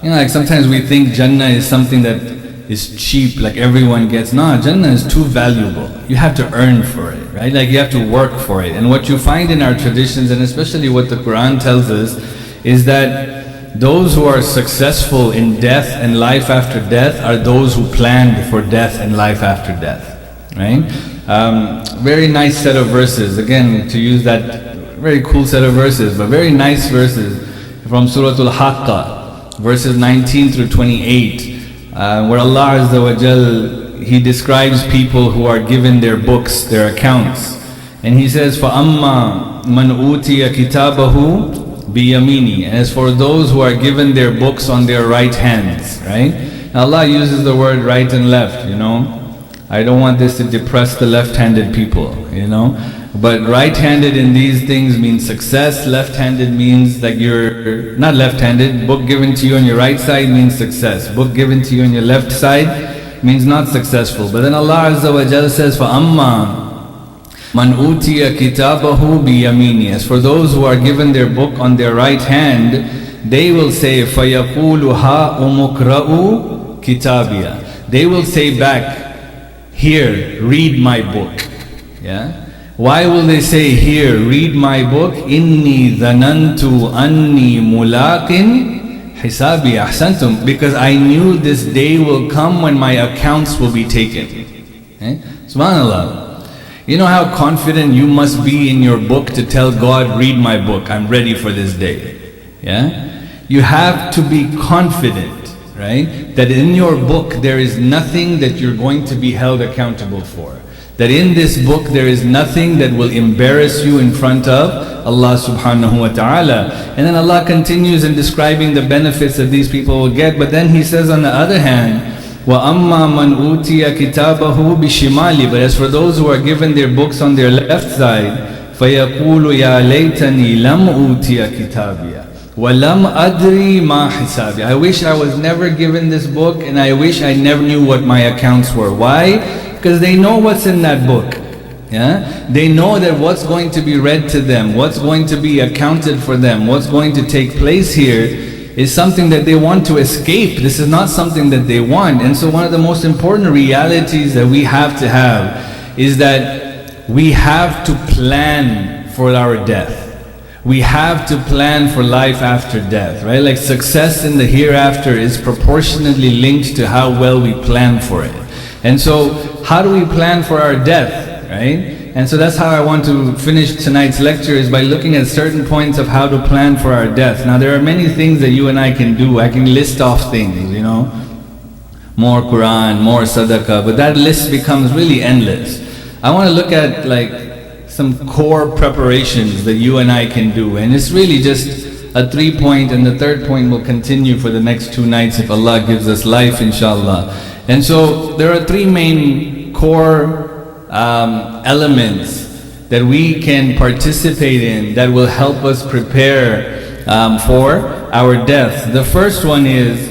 like sometimes we think Jannah is something that is cheap, like everyone gets. No, Jannah is too valuable. You have to earn for it, right? Like you have to work for it. And what you find in our traditions, and especially what the Quran tells us, is that those who are successful in death and life after death are those who planned for death and life after death, right? Very nice set of verses. Again, to use that very cool set of verses, but very nice verses from Surah Al-Haqqa, verses 19 through 28, where Allah Azza wa Jal, He describes people who are given their books, their accounts. And He says, فَأَمَّا مَنْ أُوتِيَ كِتَابَهُ بِيَمِينِهِ. And as for those who are given their books on their right hands, right? Now Allah uses the word right and left, I don't want this to depress the left-handed people, But right-handed in these things means success, left-handed means that you're not left-handed. Book given to you on your right side means success. Book given to you on your left side means not successful. But then Allah Azza wa Jalla says, فَأَمَّا مَنْ أُوتِيَ كِتَابَهُ بِيَمِينِهِ. As for those who are given their book on their right hand, they will say, فَيَقُولُ هَا أُمُقْرَأُ كِتَابِيَ. They will say back, here, read my book. Why will they say, here, read my book? إِنِّي ظَنَنْتُ أَنِّي مُلَاقٍ حِسَابِي أَحْسَنْتُمْ. Because I knew this day will come when my accounts will be taken. Subhanallah. You know how confident you must be in your book to tell God, read my book, I'm ready for this day. You have to be confident, right? That in your book there is nothing that you're going to be held accountable for. That in this book there is nothing that will embarrass you in front of Allah subhanahu wa ta'ala. And then Allah continues in describing the benefits that these people will get. But then He says on the other hand, وَأَمَّا مَنْ أُوتِيَ كِتَابَهُ بِشِمَالِ. But as for those who are given their books on their left side, فَيَقُولُ يَا لَيْتَنِي لَمْ أُوتِيَ كِتَابِيَ وَلَمْ أَدْرِي مَا حِسَابِيَ. I wish I was never given this book, and I wish I never knew what my accounts were. Why? Because they know what's in that book. They know that what's going to be read to them, what's going to be accounted for them, what's going to take place here is something that they want to escape. This is not something that they want. And so one of the most important realities that we have to have is that we have to plan for our death. We have to plan for life after death, right? Like success in the hereafter is proportionately linked to how well we plan for it. And so how do we plan for our death, right? And so that's how I want to finish tonight's lecture, is by looking at certain points of how to plan for our death. Now there are many things that you and I can do. I can list off things, more Quran, more sadaqah, but that list becomes really endless. I want to look at like some core preparations that you and I can do, and it's really just a 3-point, and the 3rd point will continue for the next 2 nights if Allah gives us life, inshallah. And so there are 3 main core elements that we can participate in that will help us prepare for our death. The first one is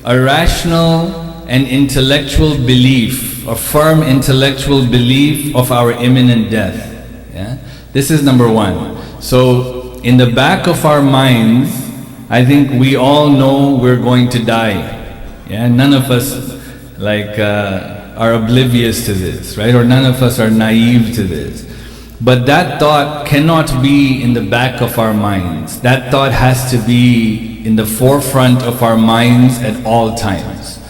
a rational and intellectual belief, a firm intellectual belief of our imminent death. This is number 1. So in the back of our minds, I think we all know we're going to die. None of us are oblivious to this, right? Or none of us are naive to this. But that thought cannot be in the back of our minds. That thought has to be in the forefront of our minds at all times.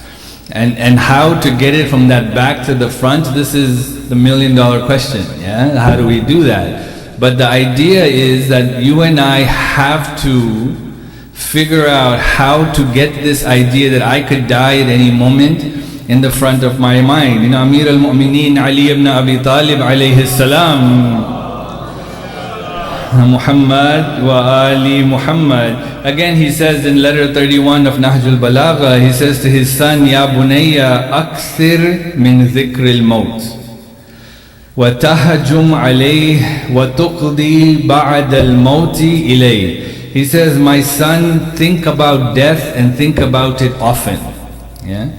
And how to get it from that back to the front, this is the $1 million question, How do we do that? But the idea is that you and I have to figure out how to get this idea that I could die at any moment in the front of my mind. Amir al-Mu'mineen Ali ibn Abi Talib alayhi salam, Muhammad wa ali Muhammad. Again he says in letter 31 of Nahjul Balagha, he says to his son, Ya bunayya akthir min dhikr al-maut wa tahajjum alayh wa tuqdi ba'd al-maut ilayh. He says, my son, think about death and think about it often. Yeah?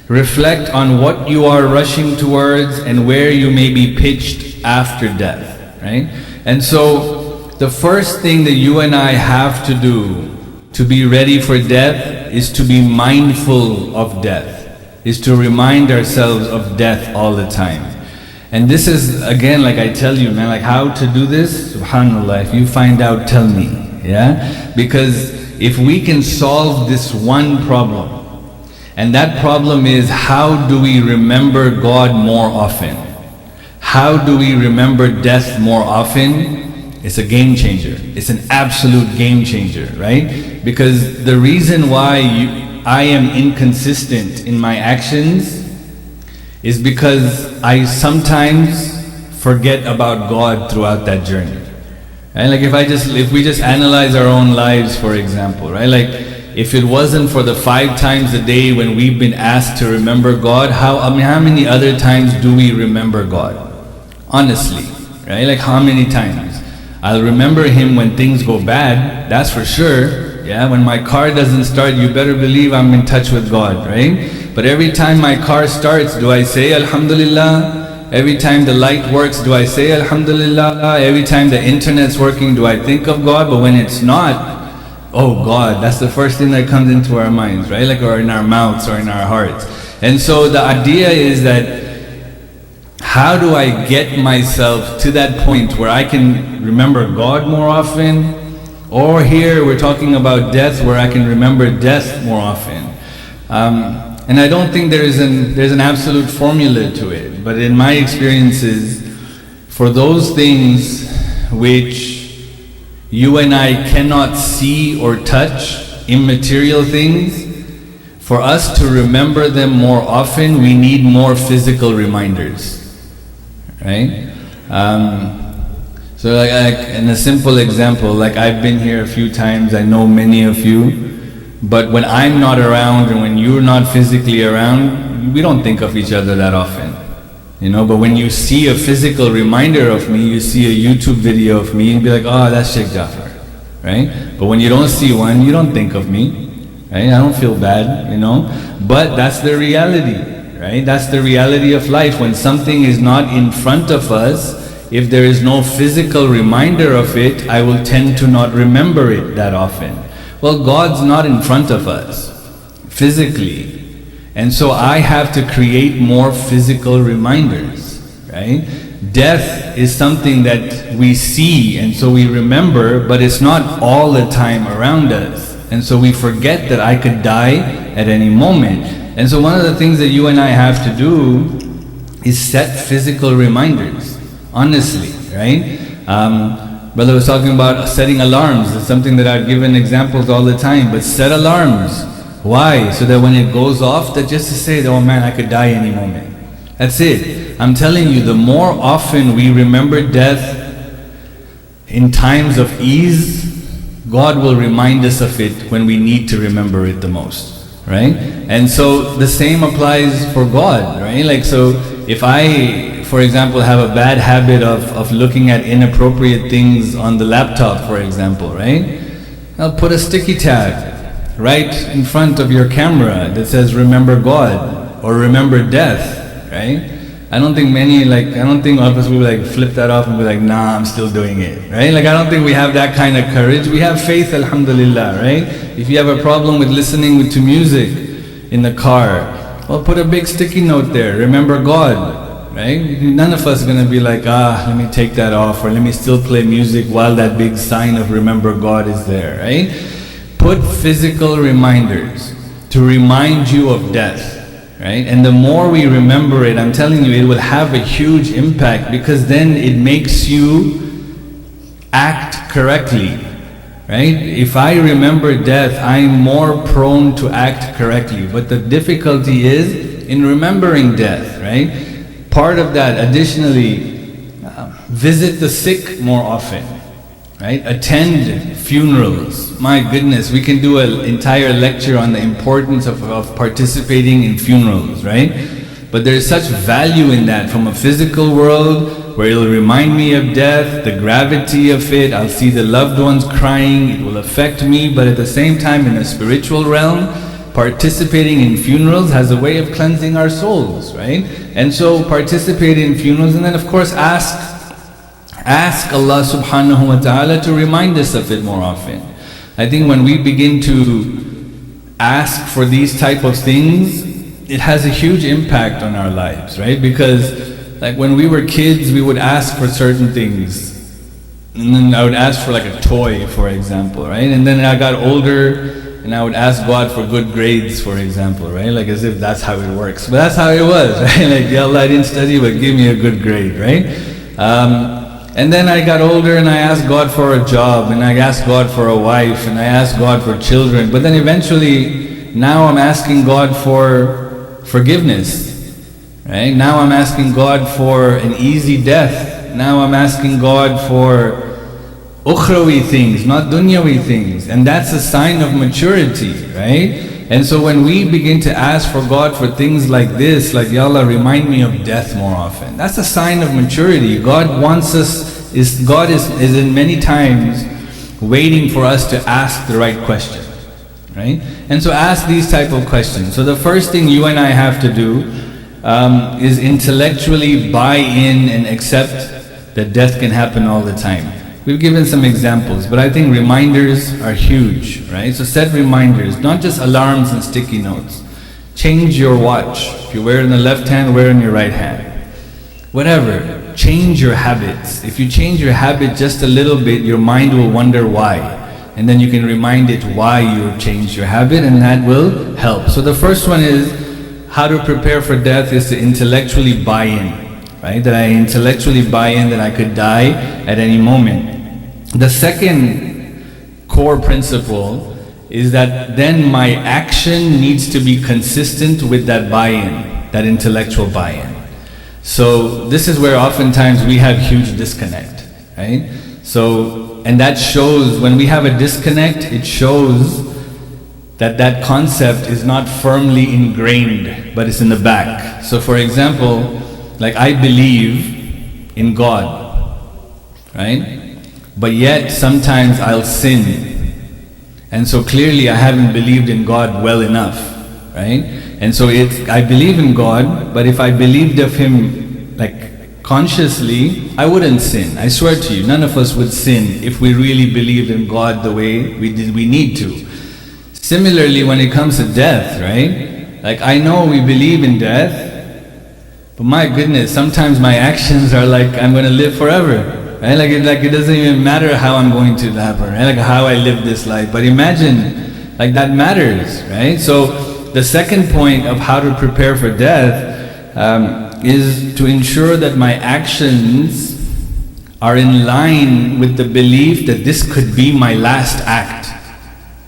Reflect on what you are rushing towards and where you may be pitched after death. Right? And so the first thing that you and I have to do to be ready for death is to be mindful of death, is to remind ourselves of death all the time. And this is, again, like I tell you, man, like how to do this, subhanAllah, if you find out, tell me. Yeah? Because if we can solve this one problem, and that problem is, how do we remember God more often? How do we remember death more often? It's a game changer. It's an absolute game changer, right? Because the reason why I am inconsistent in my actions is because I sometimes forget about God throughout that journey. Right? Like if we just analyze our own lives, for example, right? Like if it wasn't for the 5 times a day when we've been asked to remember God, how many other times do we remember God? Honestly, right? Like how many times? I'll remember Him when things go bad, that's for sure. Yeah, when my car doesn't start, you better believe I'm in touch with God, right? But every time my car starts, do I say Alhamdulillah? Every time the light works, do I say Alhamdulillah? Every time the internet's working, do I think of God? But when it's not, oh God, that's the first thing that comes into our minds, right? Like, or in our mouths or in our hearts. And so the idea is that, how do I get myself to that point where I can remember God more often? Or here we're talking about death, where I can remember death more often. And I don't think there's an absolute formula to it, but in my experiences, for those things which you and I cannot see or touch, immaterial things, for us to remember them more often, we need more physical reminders, right? So like in a simple example, like I've been here a few times, I know many of you, but when I'm not around and when you're not physically around, we don't think of each other that often, you know. But when you see a physical reminder of me, you see a YouTube video of me and be like, oh, that's Sheikh Jafar, right? But when you don't see one, you don't think of me, right? I don't feel bad, you know. But that's the reality, right? That's the reality of life. When something is not in front of us, if there is no physical reminder of it, I will tend to not remember it that often. Well, God's not in front of us physically, and so I have to create more physical reminders, right? Death is something that we see and so we remember, but it's not all the time around us, and so we forget that I could die at any moment. And so one of the things that you and I have to do is set physical reminders, honestly, right? Brother was talking about setting alarms. It's something that I've given examples all the time, but set alarms. Why? So that when it goes off, that just to say, oh man, I could die any moment. That's it. I'm telling you, the more often we remember death in times of ease, God will remind us of it when we need to remember it the most, right? And so the same applies for God, right? Like, so if I, for example, have a bad habit of looking at inappropriate things on the laptop, for example, right? I'll put a sticky tag right in front of your camera that says remember God or remember death, right? I don't think all of us will like flip that off and be like, nah, I'm still doing it, right? Like, I don't think we have that kind of courage. We have faith, alhamdulillah, right? If you have a problem with listening to music in the car, well, put a big sticky note there, remember God, right? None of us are going to be like, let me take that off, or let me still play music while that big sign of remember God is there, right? Put physical reminders to remind you of death. Right? And the more we remember it, I'm telling you, it will have a huge impact, because then it makes you act correctly. Right? If I remember death, I'm more prone to act correctly. But the difficulty is in remembering death, right? Part of that, additionally, visit the sick more often. right? Attend funerals. My goodness, we can do an entire lecture on the importance of participating in funerals, right? But there's such value in that from a physical world where it'll remind me of death, the gravity of it, I'll see the loved ones crying, it will affect me, but at the same time in a spiritual realm, participating in funerals has a way of cleansing our souls, right? And so participate in funerals, and then of course ask Allah subhanahu wa ta'ala to remind us of it more often. I think when we begin to ask for these type of things, it has a huge impact on our lives, right? Because like when we were kids, we would ask for certain things. And then I would ask for like a toy, for example, right? And then I got older and I would ask God for good grades, for example, right? Like as if that's how it works. But that's how it was, right? Like, Ya Allah, I didn't study, but give me a good grade, right? And then I got older and I asked God for a job, and I asked God for a wife, and I asked God for children. But then eventually, now I'm asking God for forgiveness, right? Now I'm asking God for an easy death. Now I'm asking God for ukhrawi things, not dunyawi things. And that's a sign of maturity, right? And so when we begin to ask for God for things like this, like, Ya Allah, remind me of death more often, that's a sign of maturity. God wants us, God is in many times waiting for us to ask the right question. Right? And so ask these type of questions. So the first thing you and I have to do is intellectually buy in and accept that death can happen all the time. We've given some examples, but I think reminders are huge, right? So set reminders, not just alarms and sticky notes. Change your watch. If you wear it in the left hand, wear it in your right hand. Whatever, change your habits. If you change your habit just a little bit, your mind will wonder why. And then you can remind it why you have changed your habit, and that will help. So the first one is how to prepare for death is to intellectually buy in, right? That I intellectually buy in that I could die at any moment. The second core principle is that then my action needs to be consistent with that buy-in, that intellectual buy-in. So this is where oftentimes we have huge disconnect, right? And that shows, when we have a disconnect, it shows that that concept is not firmly ingrained, but it's in the back. So for example, like I believe in God, right? But yet sometimes I'll sin. And so clearly I haven't believed in God well enough, right? And so I believe in God, but if I believed of Him like consciously, I wouldn't sin. I swear to you, none of us would sin if we really believed in God the way we need to. Similarly, when it comes to death, right? Like I know we believe in death, but my goodness, sometimes my actions are like I'm going to live forever, right? Like it doesn't even matter how I'm going to happen, right? Like how I live this life. But imagine, like that matters, right? So the second point of how to prepare for death is to ensure that my actions are in line with the belief that this could be my last act.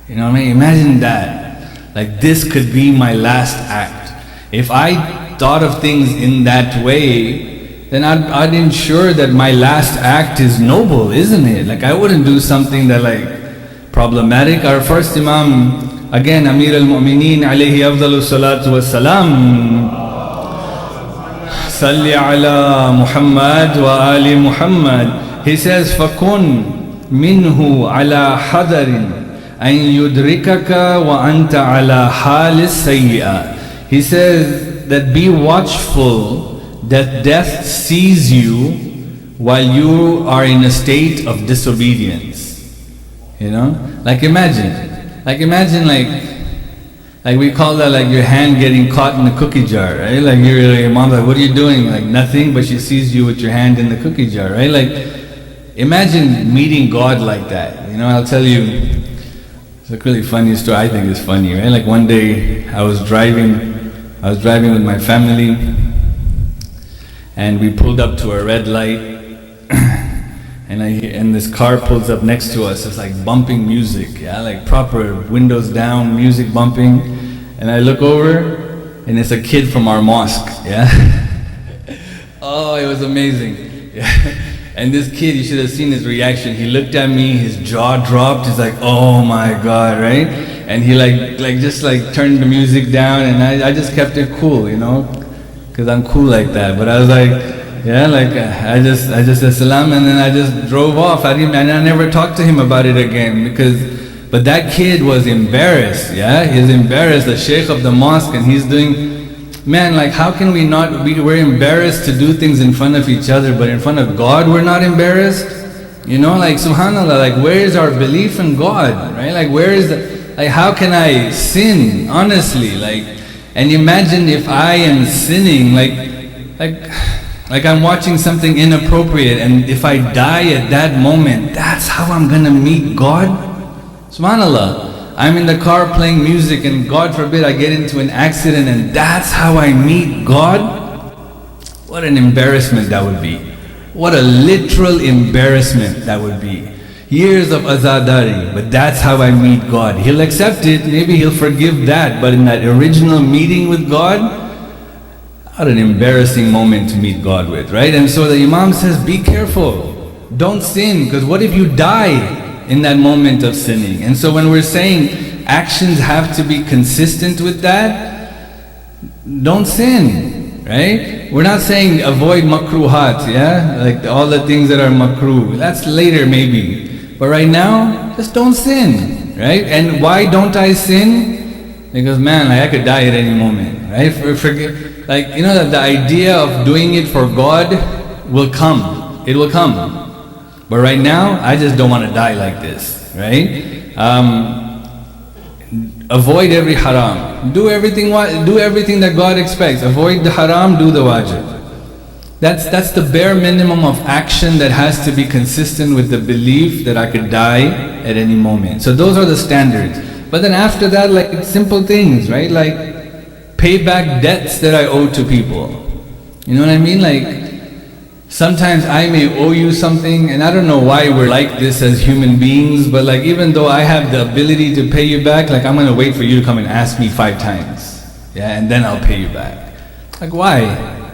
You know what I mean? Imagine that. Like this could be my last act. If I thought of things in that way, then I'd ensure that my last act is noble, isn't it? Like I wouldn't do something that like problematic. Our first Imam, again, Amir al-Mu'mineen alayhi afdalu salatu wa salam, Salli ala Muhammad wa ali Muhammad. He says, فَكُنْ مِنْهُ عَلَى حَذَرٍ أَنْ يُدْرِكَكَ وَأَنْتَ عَلَى حَالِ السَّيِّئَةِ. He says that be watchful that death sees you while you are in a state of disobedience. You know? Like imagine like we call that like your hand getting caught in the cookie jar, right? Like your mom's like, what are you doing? Like nothing, but she sees you with your hand in the cookie jar, right? Like imagine meeting God like that. You know, I'll tell you, it's a really funny story. I think it's funny, right? Like one day I was driving with my family, and we pulled up to a red light, and this car pulls up next to us. It's like bumping music, yeah, like proper windows down, music bumping. And I look over, and it's a kid from our mosque, yeah. Oh, it was amazing. Yeah. And this kid, you should have seen his reaction. He looked at me, his jaw dropped. He's like, oh my God, right? And he just turned the music down, and I just kept it cool, you know, because I'm cool like that. But I was like, yeah, I just said salam, and then I just drove off. I never talked to him about it again but that kid was embarrassed, yeah? He's embarrassed, the sheikh of the mosque, and he's doing, man, like how can we not, we're embarrassed to do things in front of each other, but in front of God we're not embarrassed? You know, like subhanAllah, like where is our belief in God, right? Like where is like how can I sin, honestly? And imagine if I am sinning, like I'm watching something inappropriate, and if I die at that moment, that's how I'm gonna meet God? SubhanAllah, I'm in the car playing music, and God forbid I get into an accident, and that's how I meet God? What an embarrassment that would be. What a literal embarrassment that would be. Years of azadari, but that's how I meet God. He'll accept it, maybe He'll forgive that, but in that original meeting with God, what an embarrassing moment to meet God with, right? And so the Imam says, be careful, don't sin, because what if you die in that moment of sinning? And so when we're saying actions have to be consistent with that, don't sin, right? We're not saying avoid makruhat, yeah? Like all the things that are makruh, that's later maybe. But right now, just don't sin, right? And why don't I sin? Because man, I could die at any moment, right? Like, you know, that the idea of doing it for God will come, it will come. But right now, I just don't want to die like this, right? Avoid every haram. Do everything that God expects. Avoid the haram, do the wajib. That's the bare minimum of action that has to be consistent with the belief that I could die at any moment. So those are the standards. But then after that, like simple things, right? Like pay back debts that I owe to people. You know what I mean? Like sometimes I may owe you something, and I don't know why we're like this as human beings, but like even though I have the ability to pay you back, like I'm gonna wait for you to come and ask me 5 times, yeah, and then I'll pay you back. Like why?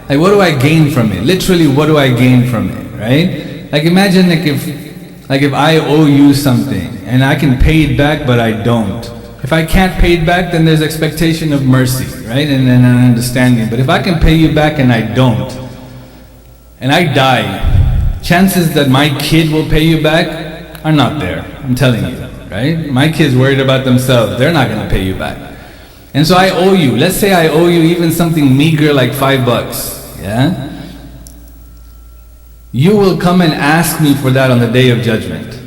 Like what do I gain from it? Literally, what do I gain from it, right? Like imagine if I owe you something and I can pay it back but I don't. If I can't pay it back, then there's expectation of mercy, right? And an understanding. But if I can pay you back and I don't, and I die, chances that my kid will pay you back are not there, I'm telling you, right? My kid's worried about themselves, they're not gonna pay you back. And so I owe you, let's say I owe you even something meager like $5, yeah? You will come and ask me for that on the Day of Judgment.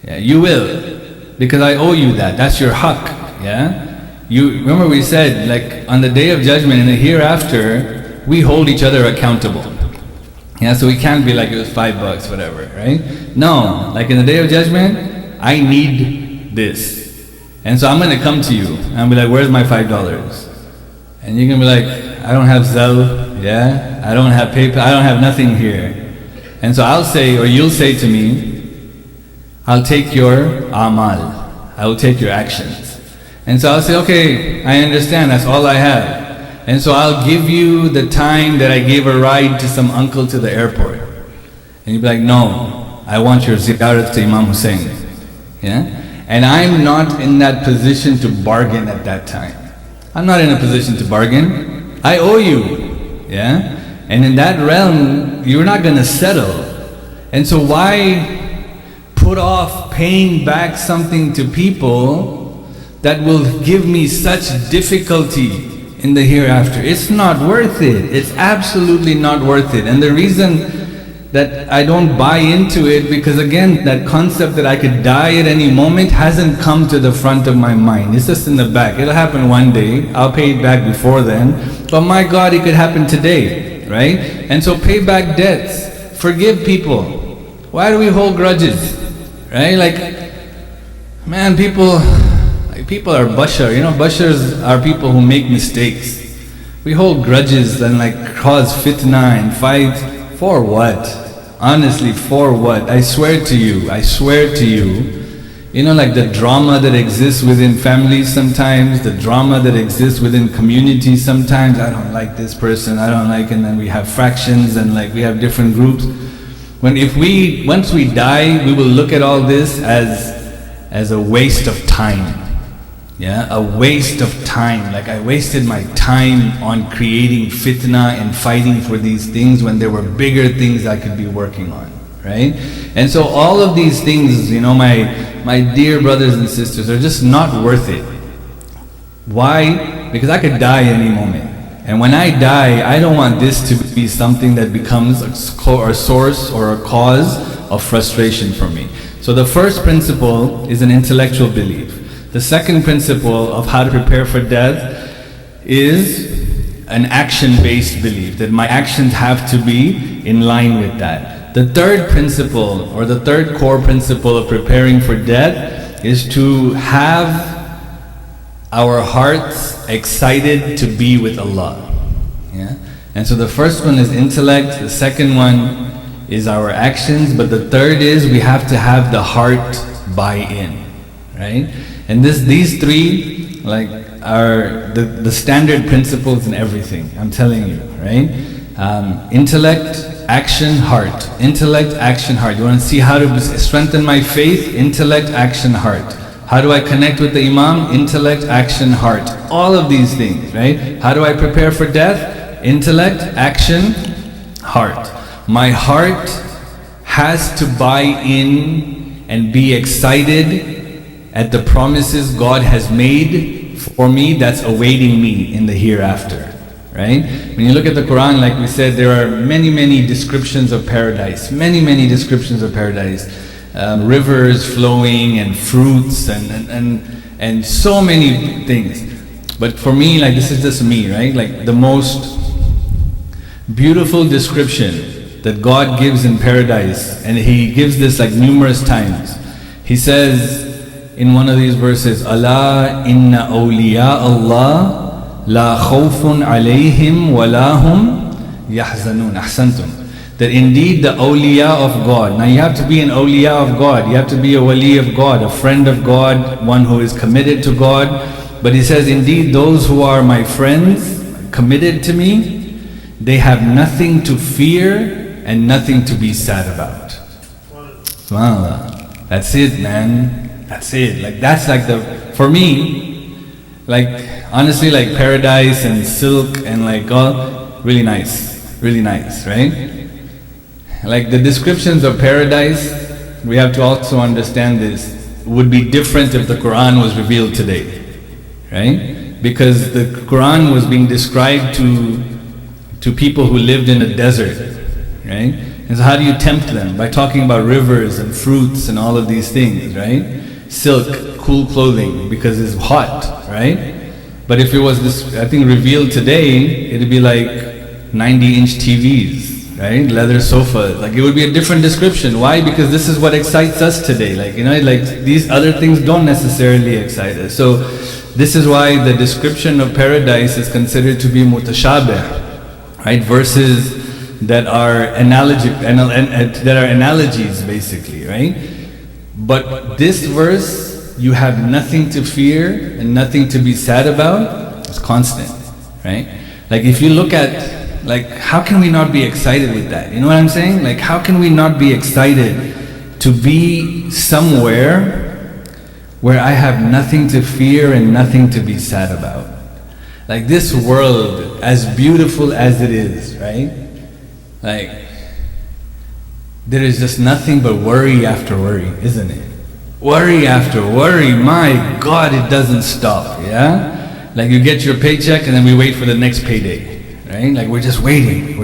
Yeah, you will, because I owe you that, that's your haqq, yeah? You remember we said, like on the Day of Judgment, in the hereafter, we hold each other accountable. Yeah, so we can't be like it was $5, whatever, right? No, like in the Day of Judgment, I need this. And so I'm gonna come to you and I'll be like, where's my $5? And you're gonna be like, I don't have Zelle, yeah? I don't have PayPal, I don't have nothing here. And so I'll say, or you'll say to me, I'll take your amal, I will take your actions. And so I'll say, okay, I understand, that's all I have. And so I'll give you the time that I gave a ride to some uncle to the airport. And you'll be like, no, I want your ziyarat to Imam Hussein. Yeah? And I'm not in that position to bargain at that time. I'm not in a position to bargain. I owe you. Yeah? And in that realm, you're not gonna settle. And so why put off paying back something to people that will give me such difficulty in the hereafter? It's not worth it. It's absolutely not worth it. And the reason that I don't buy into it, because again, that concept that I could die at any moment hasn't come to the front of my mind. It's just in the back. It'll happen one day. I'll pay it back before then. But my God, it could happen today, right? And so pay back debts. Forgive people. Why do we hold grudges? Right? Like, man, people are bashar, you know, bashars are people who make mistakes. We hold grudges and like cause fitna and fight. For what? Honestly, for what? I swear to you, you know, like the drama that exists within families sometimes, the drama that exists within communities sometimes. I don't like this person, I don't like, and then we have fractions and like we have different groups. once we die, we will look at all this as a waste of time. Yeah, a waste of time. Like I wasted my time on creating fitna and fighting for these things when there were bigger things I could be working on, right? And so all of these things, my dear brothers and sisters, are just not worth it. Why? Because I could die any moment. And when I die, I don't want this to be something that becomes a source or a cause of frustration for me. So the first principle is an intellectual belief. The second principle of how to prepare for death is an action-based belief, that my actions have to be in line with that. The third principle, or the third core principle of preparing for death, is to have our hearts excited to be with Allah. Yeah? And so the first one is intellect, the second one is our actions, but the third is we have to have the heart buy in, right? And these three are the standard principles in everything, I'm telling you, right? Intellect, action, heart. Intellect, action, heart. You want to see how to strengthen my faith? Intellect, action, heart. How do I connect with the Imam? Intellect, action, heart. All of these things, right? How do I prepare for death? Intellect, action, heart. My heart has to buy in and be excited at the promises God has made for me that's awaiting me in the hereafter, right? When you look at the Quran, like we said, there are many, many descriptions of paradise, many descriptions of paradise. Rivers flowing and fruits and so many things. But for me, this is just me, right? The most beautiful description that God gives in paradise, and He gives this numerous times. He says in one of these verses, "Ala inna awliya Allah la khawfun alayhim wa la hum yahzanun." Ahsantum. That indeed the awliya of God, now you have to be an awliya of God, you have to be a wali of God, a friend of God, one who is committed to God. But he says, indeed those who are my friends, committed to me, they have nothing to fear and nothing to be sad about. SubhanAllah. That's it, man. That's it. For me, honestly, paradise and silk and all, really nice, right? The descriptions of paradise, we have to also understand this, would be different if the Quran was revealed today, right? Because the Quran was being described to people who lived in a desert, right? And so how do you tempt them? By talking about rivers and fruits and all of these things, right? Silk, cool clothing, because it's hot, right? But if it was revealed today, it'd be 90-inch TVs, right? Leather sofas. It would be a different description. Why? Because this is what excites us today. These other things don't necessarily excite us. So this is why the description of paradise is considered to be mutashabih, right? Verses that are analogies basically, right? But this verse, you have nothing to fear and nothing to be sad about, it's constant, right? If you look at how can we not be excited with that? You know what I'm saying? How can we not be excited to be somewhere where I have nothing to fear and nothing to be sad about? This world, as beautiful as it is, right? There is just nothing but worry after worry, isn't it? Worry after worry, my God, it doesn't stop, yeah? You get your paycheck and then we wait for the next payday. Right? We're just waiting.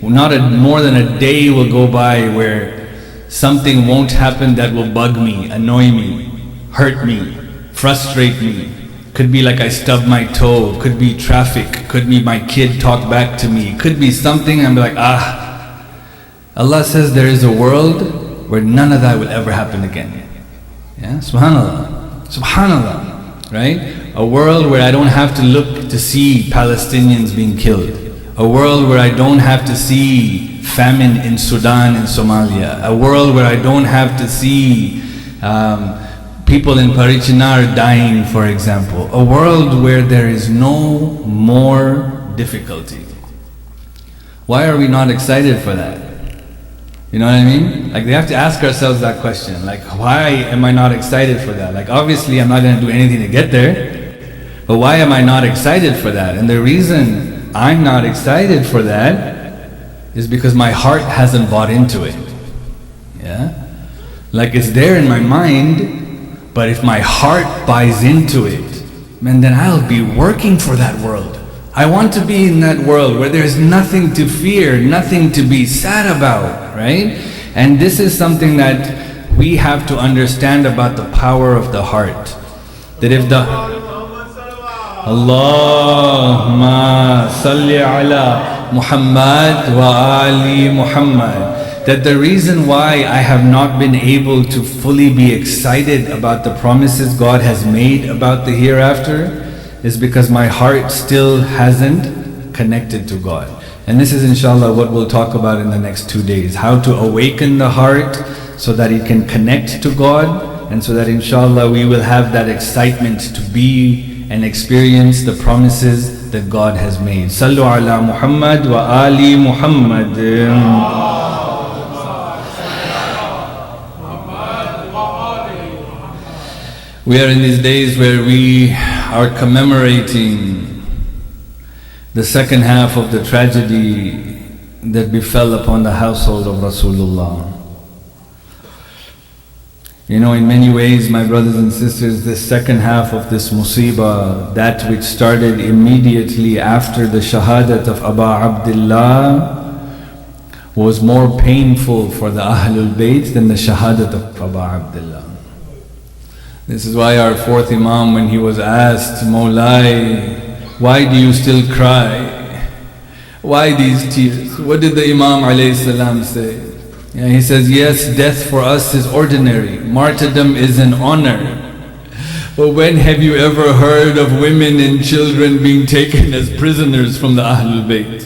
More than a day will go by where something won't happen that will bug me, annoy me, hurt me, frustrate me. Could be I stubbed my toe, could be traffic, could be my kid talked back to me, could be something, I'm Allah says there is a world where none of that will ever happen again. Yeah, subhanallah, right? A world where I don't have to look to see Palestinians being killed. A world where I don't have to see famine in Sudan and Somalia. A world where I don't have to see people in Parichinar dying, for example. A world where there is no more difficulty. Why are we not excited for that? You know what I mean? Like, they have to ask ourselves that question. Like, why am I not excited for that? Like, obviously I'm not going to do anything to get there, but why am I not excited for that? And the reason I'm not excited for that is because my heart hasn't bought into it. Yeah? Like, it's there in my mind, but if my heart buys into it, man, then I'll be working for that world. I want to be in that world where there's nothing to fear, nothing to be sad about, right? And this is something that we have to understand about the power of the heart. That if the Allahumma salli ala Muhammad wa ali Muhammad, that the reason why I have not been able to fully be excited about the promises God has made about the hereafter is because my heart still hasn't connected to God. And this is inshallah what we'll talk about in the next 2 days. How to awaken the heart so that it can connect to God, and so that inshallah we will have that excitement to be and experience the promises that God has made. Sallu ala Muhammad wa ali Muhammad. We are in these days where we are commemorating the second half of the tragedy that befell upon the household of Rasulullah. You know, in many ways, my brothers and sisters, this second half of this musibah, that which started immediately after the shahadat of Aba Abdullah, was more painful for the Ahlul Bayt than the shahadat of Aba Abdullah. This is why our fourth Imam, when he was asked, Mawlai, why do you still cry? Why these tears? What did the Imam alayhi salam say? Yeah, he says, yes, death for us is ordinary. Martyrdom is an honor. But when have you ever heard of women and children being taken as prisoners from the Ahlul Bayt?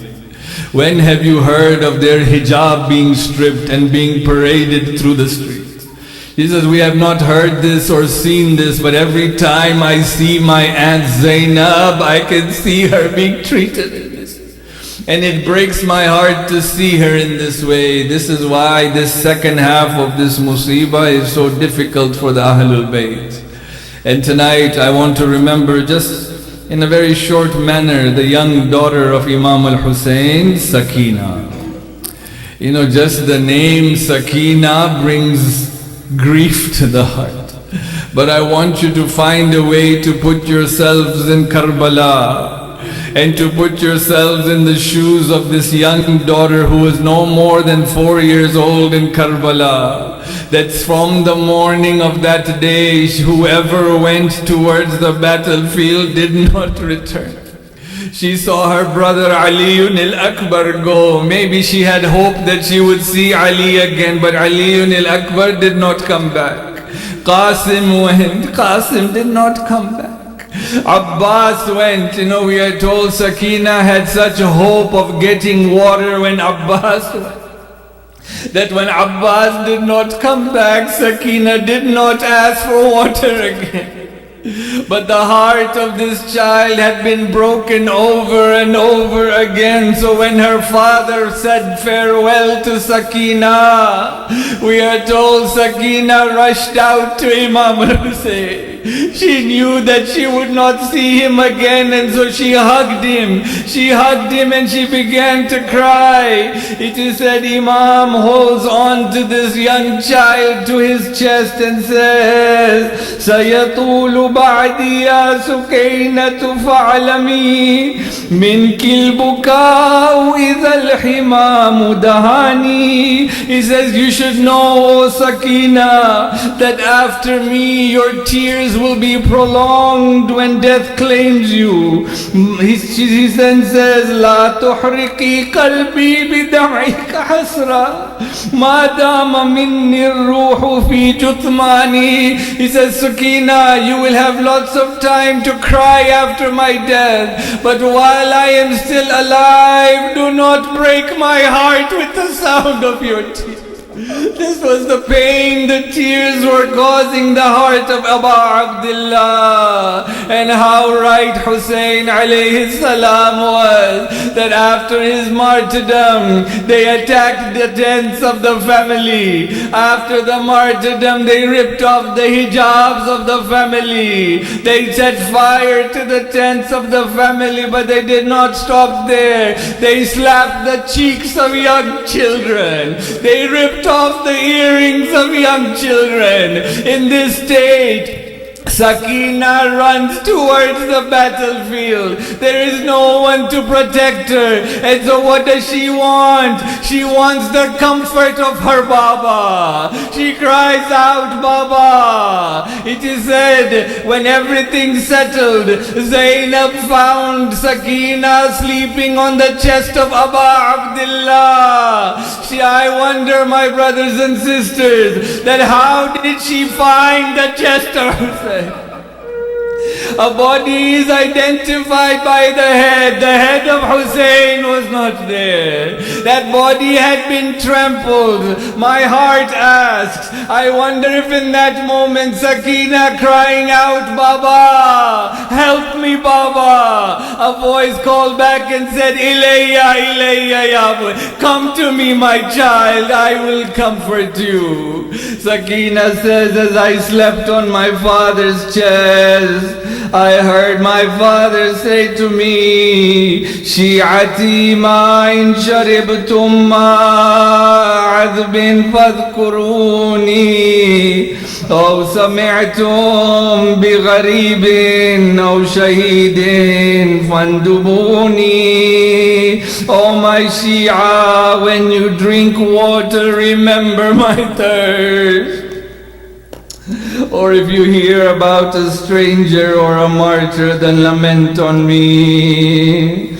When have you heard of their hijab being stripped and being paraded through the streets? He says, we have not heard this or seen this, but every time I see my Aunt Zainab, I can see her being treated in this. And it breaks my heart to see her in this way. This is why this second half of this musibah is so difficult for the Ahlul Bayt. And tonight I want to remember, just in a very short manner, the young daughter of Imam al-Hussein, Sakina. You know, just the name Sakina brings grief to the heart. But I want you to find a way to put yourselves in Karbala, and to put yourselves in the shoes of this young daughter who is no more than 4 years old in Karbala. That's from the morning of that day, whoever went towards the battlefield did not return. She saw her brother Ali al-Akbar go. Maybe she had hoped that she would see Ali again, but Ali al-Akbar did not come back. Qasim went, Qasim did not come back. Abbas went. You know, we are told Sakina had such a hope of getting water when Abbas went, that when Abbas did not come back, Sakina did not ask for water again. But the heart of this child had been broken over and over again. So when her father said farewell to Sakina, we are told Sakina rushed out to Imam al-Hussein. She knew that she would not see him again, and so she hugged him. She hugged him and she began to cry. It is said Imam holds on to this young child to his chest and says, Sayatulu ba'di ya Sukaynatu fa'alami minki al-buka'u idha al-himamu dahani. He says, you should know, O Sakina, that after me your tears will be prolonged when death claims you. He then says, La tuhriqi qalbi bida'ika hasra ma dama minni ruhu fi juthmani. He says, Sakina, you will have lots of time to cry after my death, but while I am still alive, do not break my heart with the sound of your tears. This was the pain the tears were causing the heart of Abu Abdullah, and how right Hussein alayhi salam was, that after his martyrdom they attacked the tents of the family. After the martyrdom they ripped off the hijabs of the family. They set fire to the tents of the family, but they did not stop there. They slapped the cheeks of young children. They ripped off the earrings of young children. In this state, Sakina runs towards the battlefield. There is no one to protect her. And so what does she want? She wants the comfort of her Baba. She cries out, Baba. It is said, when everything settled, Zainab found Sakina sleeping on the chest of Abu Abdullah. I wonder, my brothers and sisters, that how did she find the chest of Hussein? A body is identified by the head. The head of Hussein was not there. That body had been trampled. My heart asks, I wonder if in that moment Sakina crying out, Baba, help me Baba. A voice called back and said, Ilayya, Ilayya, ya, come to me my child, I will comfort you. Sakina says, as I slept on my father's chest, I heard my father say to me, Shi'ati ma in sharibtum ma'adbin fadhkuruni, أو سمعتم بغريب أو شهيد فاندبوني. Oh my Shia, when you drink water, remember my thirst. Or if you hear about a stranger or a martyr, then lament on me.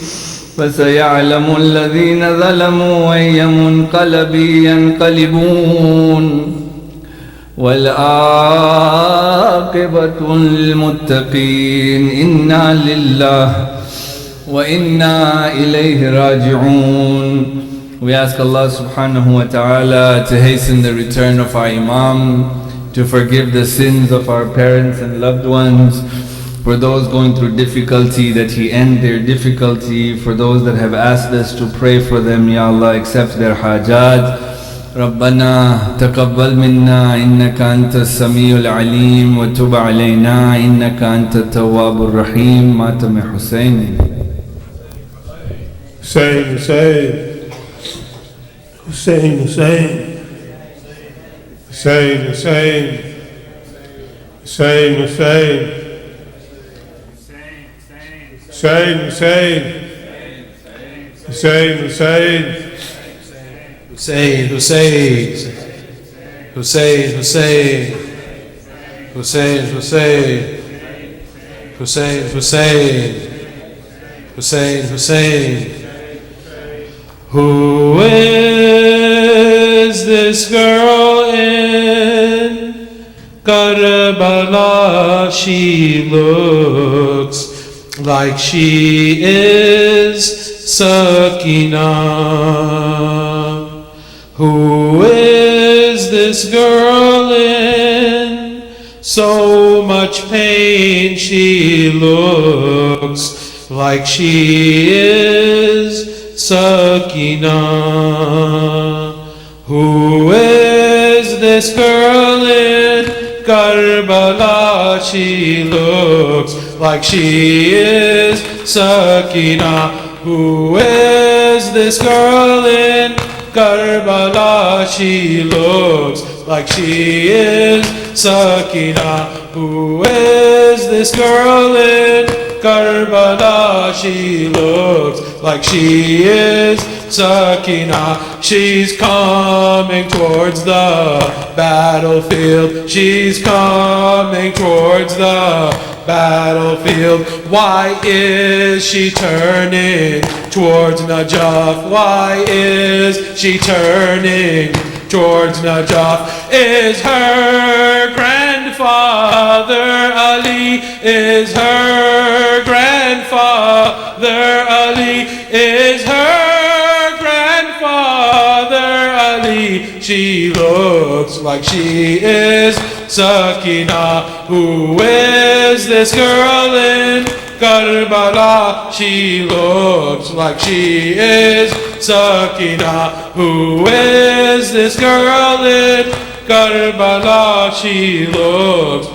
فسيعلم الذين ظلموا أي منقلب ينقلبون والعاقبة للمتقين. إنا لله وإنا إليه راجعون. We ask Allah subhanahu wa ta'ala to hasten the return of our Imam, to forgive the sins of our parents and loved ones, for those going through difficulty, that He end their difficulty, for those that have asked us to pray for them, Ya Allah, accept their hajat. ربنا تقبل منا إنك أنت السميع العليم وتب علينا إنك أنت التواب الرحيم. ماتم حسين. Hussein, Hussein. Hussein, Hussein. Hussein, Hussein. Hussein, Hussein. Hussein, Hussein. Hussein, Hussein. Hussein, Hussein, Hussein, Hussein, Hussein, Hussein, Hussein, Hussein, Hussein. Who is this girl in Karbala? She looks like she is Sakina. Who is this girl in so much pain? She looks like she is Sakina. Who is this girl in Karbala? She looks like she is Sakina. Who is this girl in Karbala? She looks like she is Sakina. Who is this girl in Karbala? She looks like she is Sakina. She's coming towards the battlefield. She's coming towards the battlefield. Why is she turning towards Najaf? Why is she turning towards Najaf? Is her grandfather Ali? Is her grandfather Ali? Is her grandfather Ali? she looks like she is Sakina. Who is this girl in Karbala? She looks like she is Sakina. Who is this girl in Karbala? She looks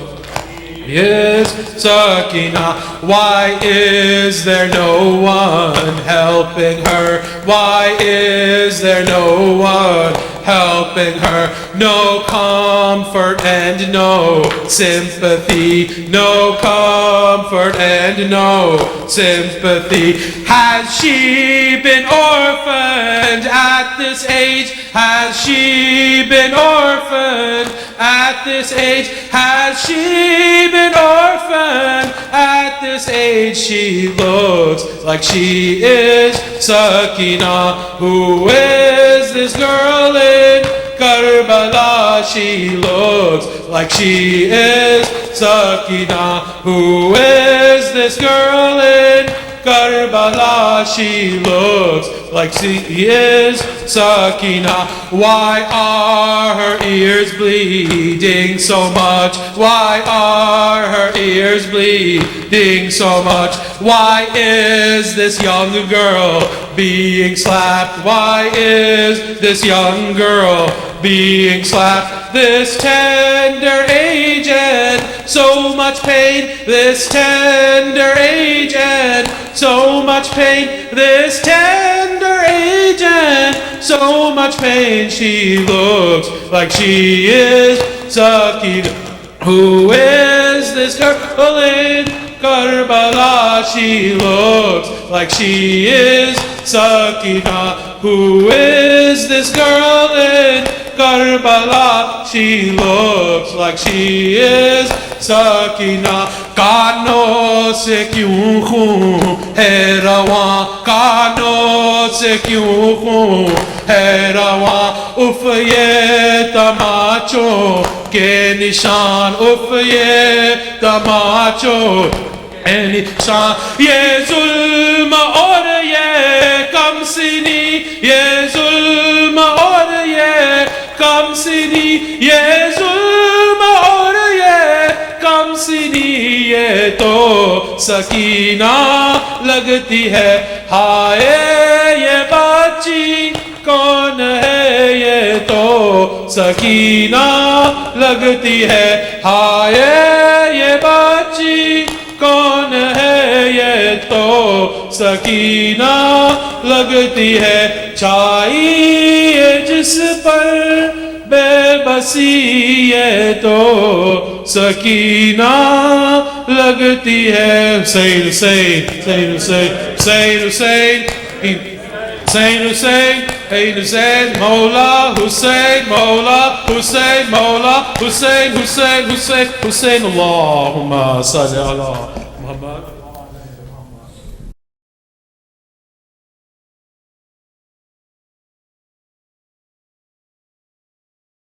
is Sakina. Why is there no one helping her? Why is there no one helping her? No comfort and no sympathy. No comfort and no sympathy. Has she been orphaned at this age? Has she been orphaned at this age? Has she been orphaned at this age? She looks like she is Sakina. Who is this girl in Karbala? She looks like she is Sakina. Who is this girl in Karbala? She looks like she is Sakina. Why are her ears bleeding so much? Why are her ears bleeding so much? Why is this young girl being slapped? Why is this young girl being slapped? This tender age and so much pain. This tender age and so much pain. This tender age and so much pain. She looks like she is Sakina. Who is this girl in Karbala? She looks like she is Sakina. Who is this girl in Karbala? She looks like she is Sakina. कानों से क्यों खून है रवां? कानों से क्यों खून है रवां? उफ ये तमाचों के निशान. उफ ये तमाचों के निशान. ये जुल्म और ये कमसिनी. ये जुल्म और ये कमसिनी. ये जुल्म और ये कमसिनी. ये तो सकीना लगती है. हाय ये बच्ची कौन है? ये तो सकीना लगती है. हाय ये बच्ची कौन है? ये तो सकीना लगती है. छाई जिस पर बेबसी. ये तो सकीना लगती है. Hussain Hussain Hussain Hussain Hussain Hussain Hussein, Hussein, hey Hussein, Mawla, Hussein, Mawla, Hussein, Mawla, Hussein, Hussein, Hussein, Hussein, Allahumma salli ala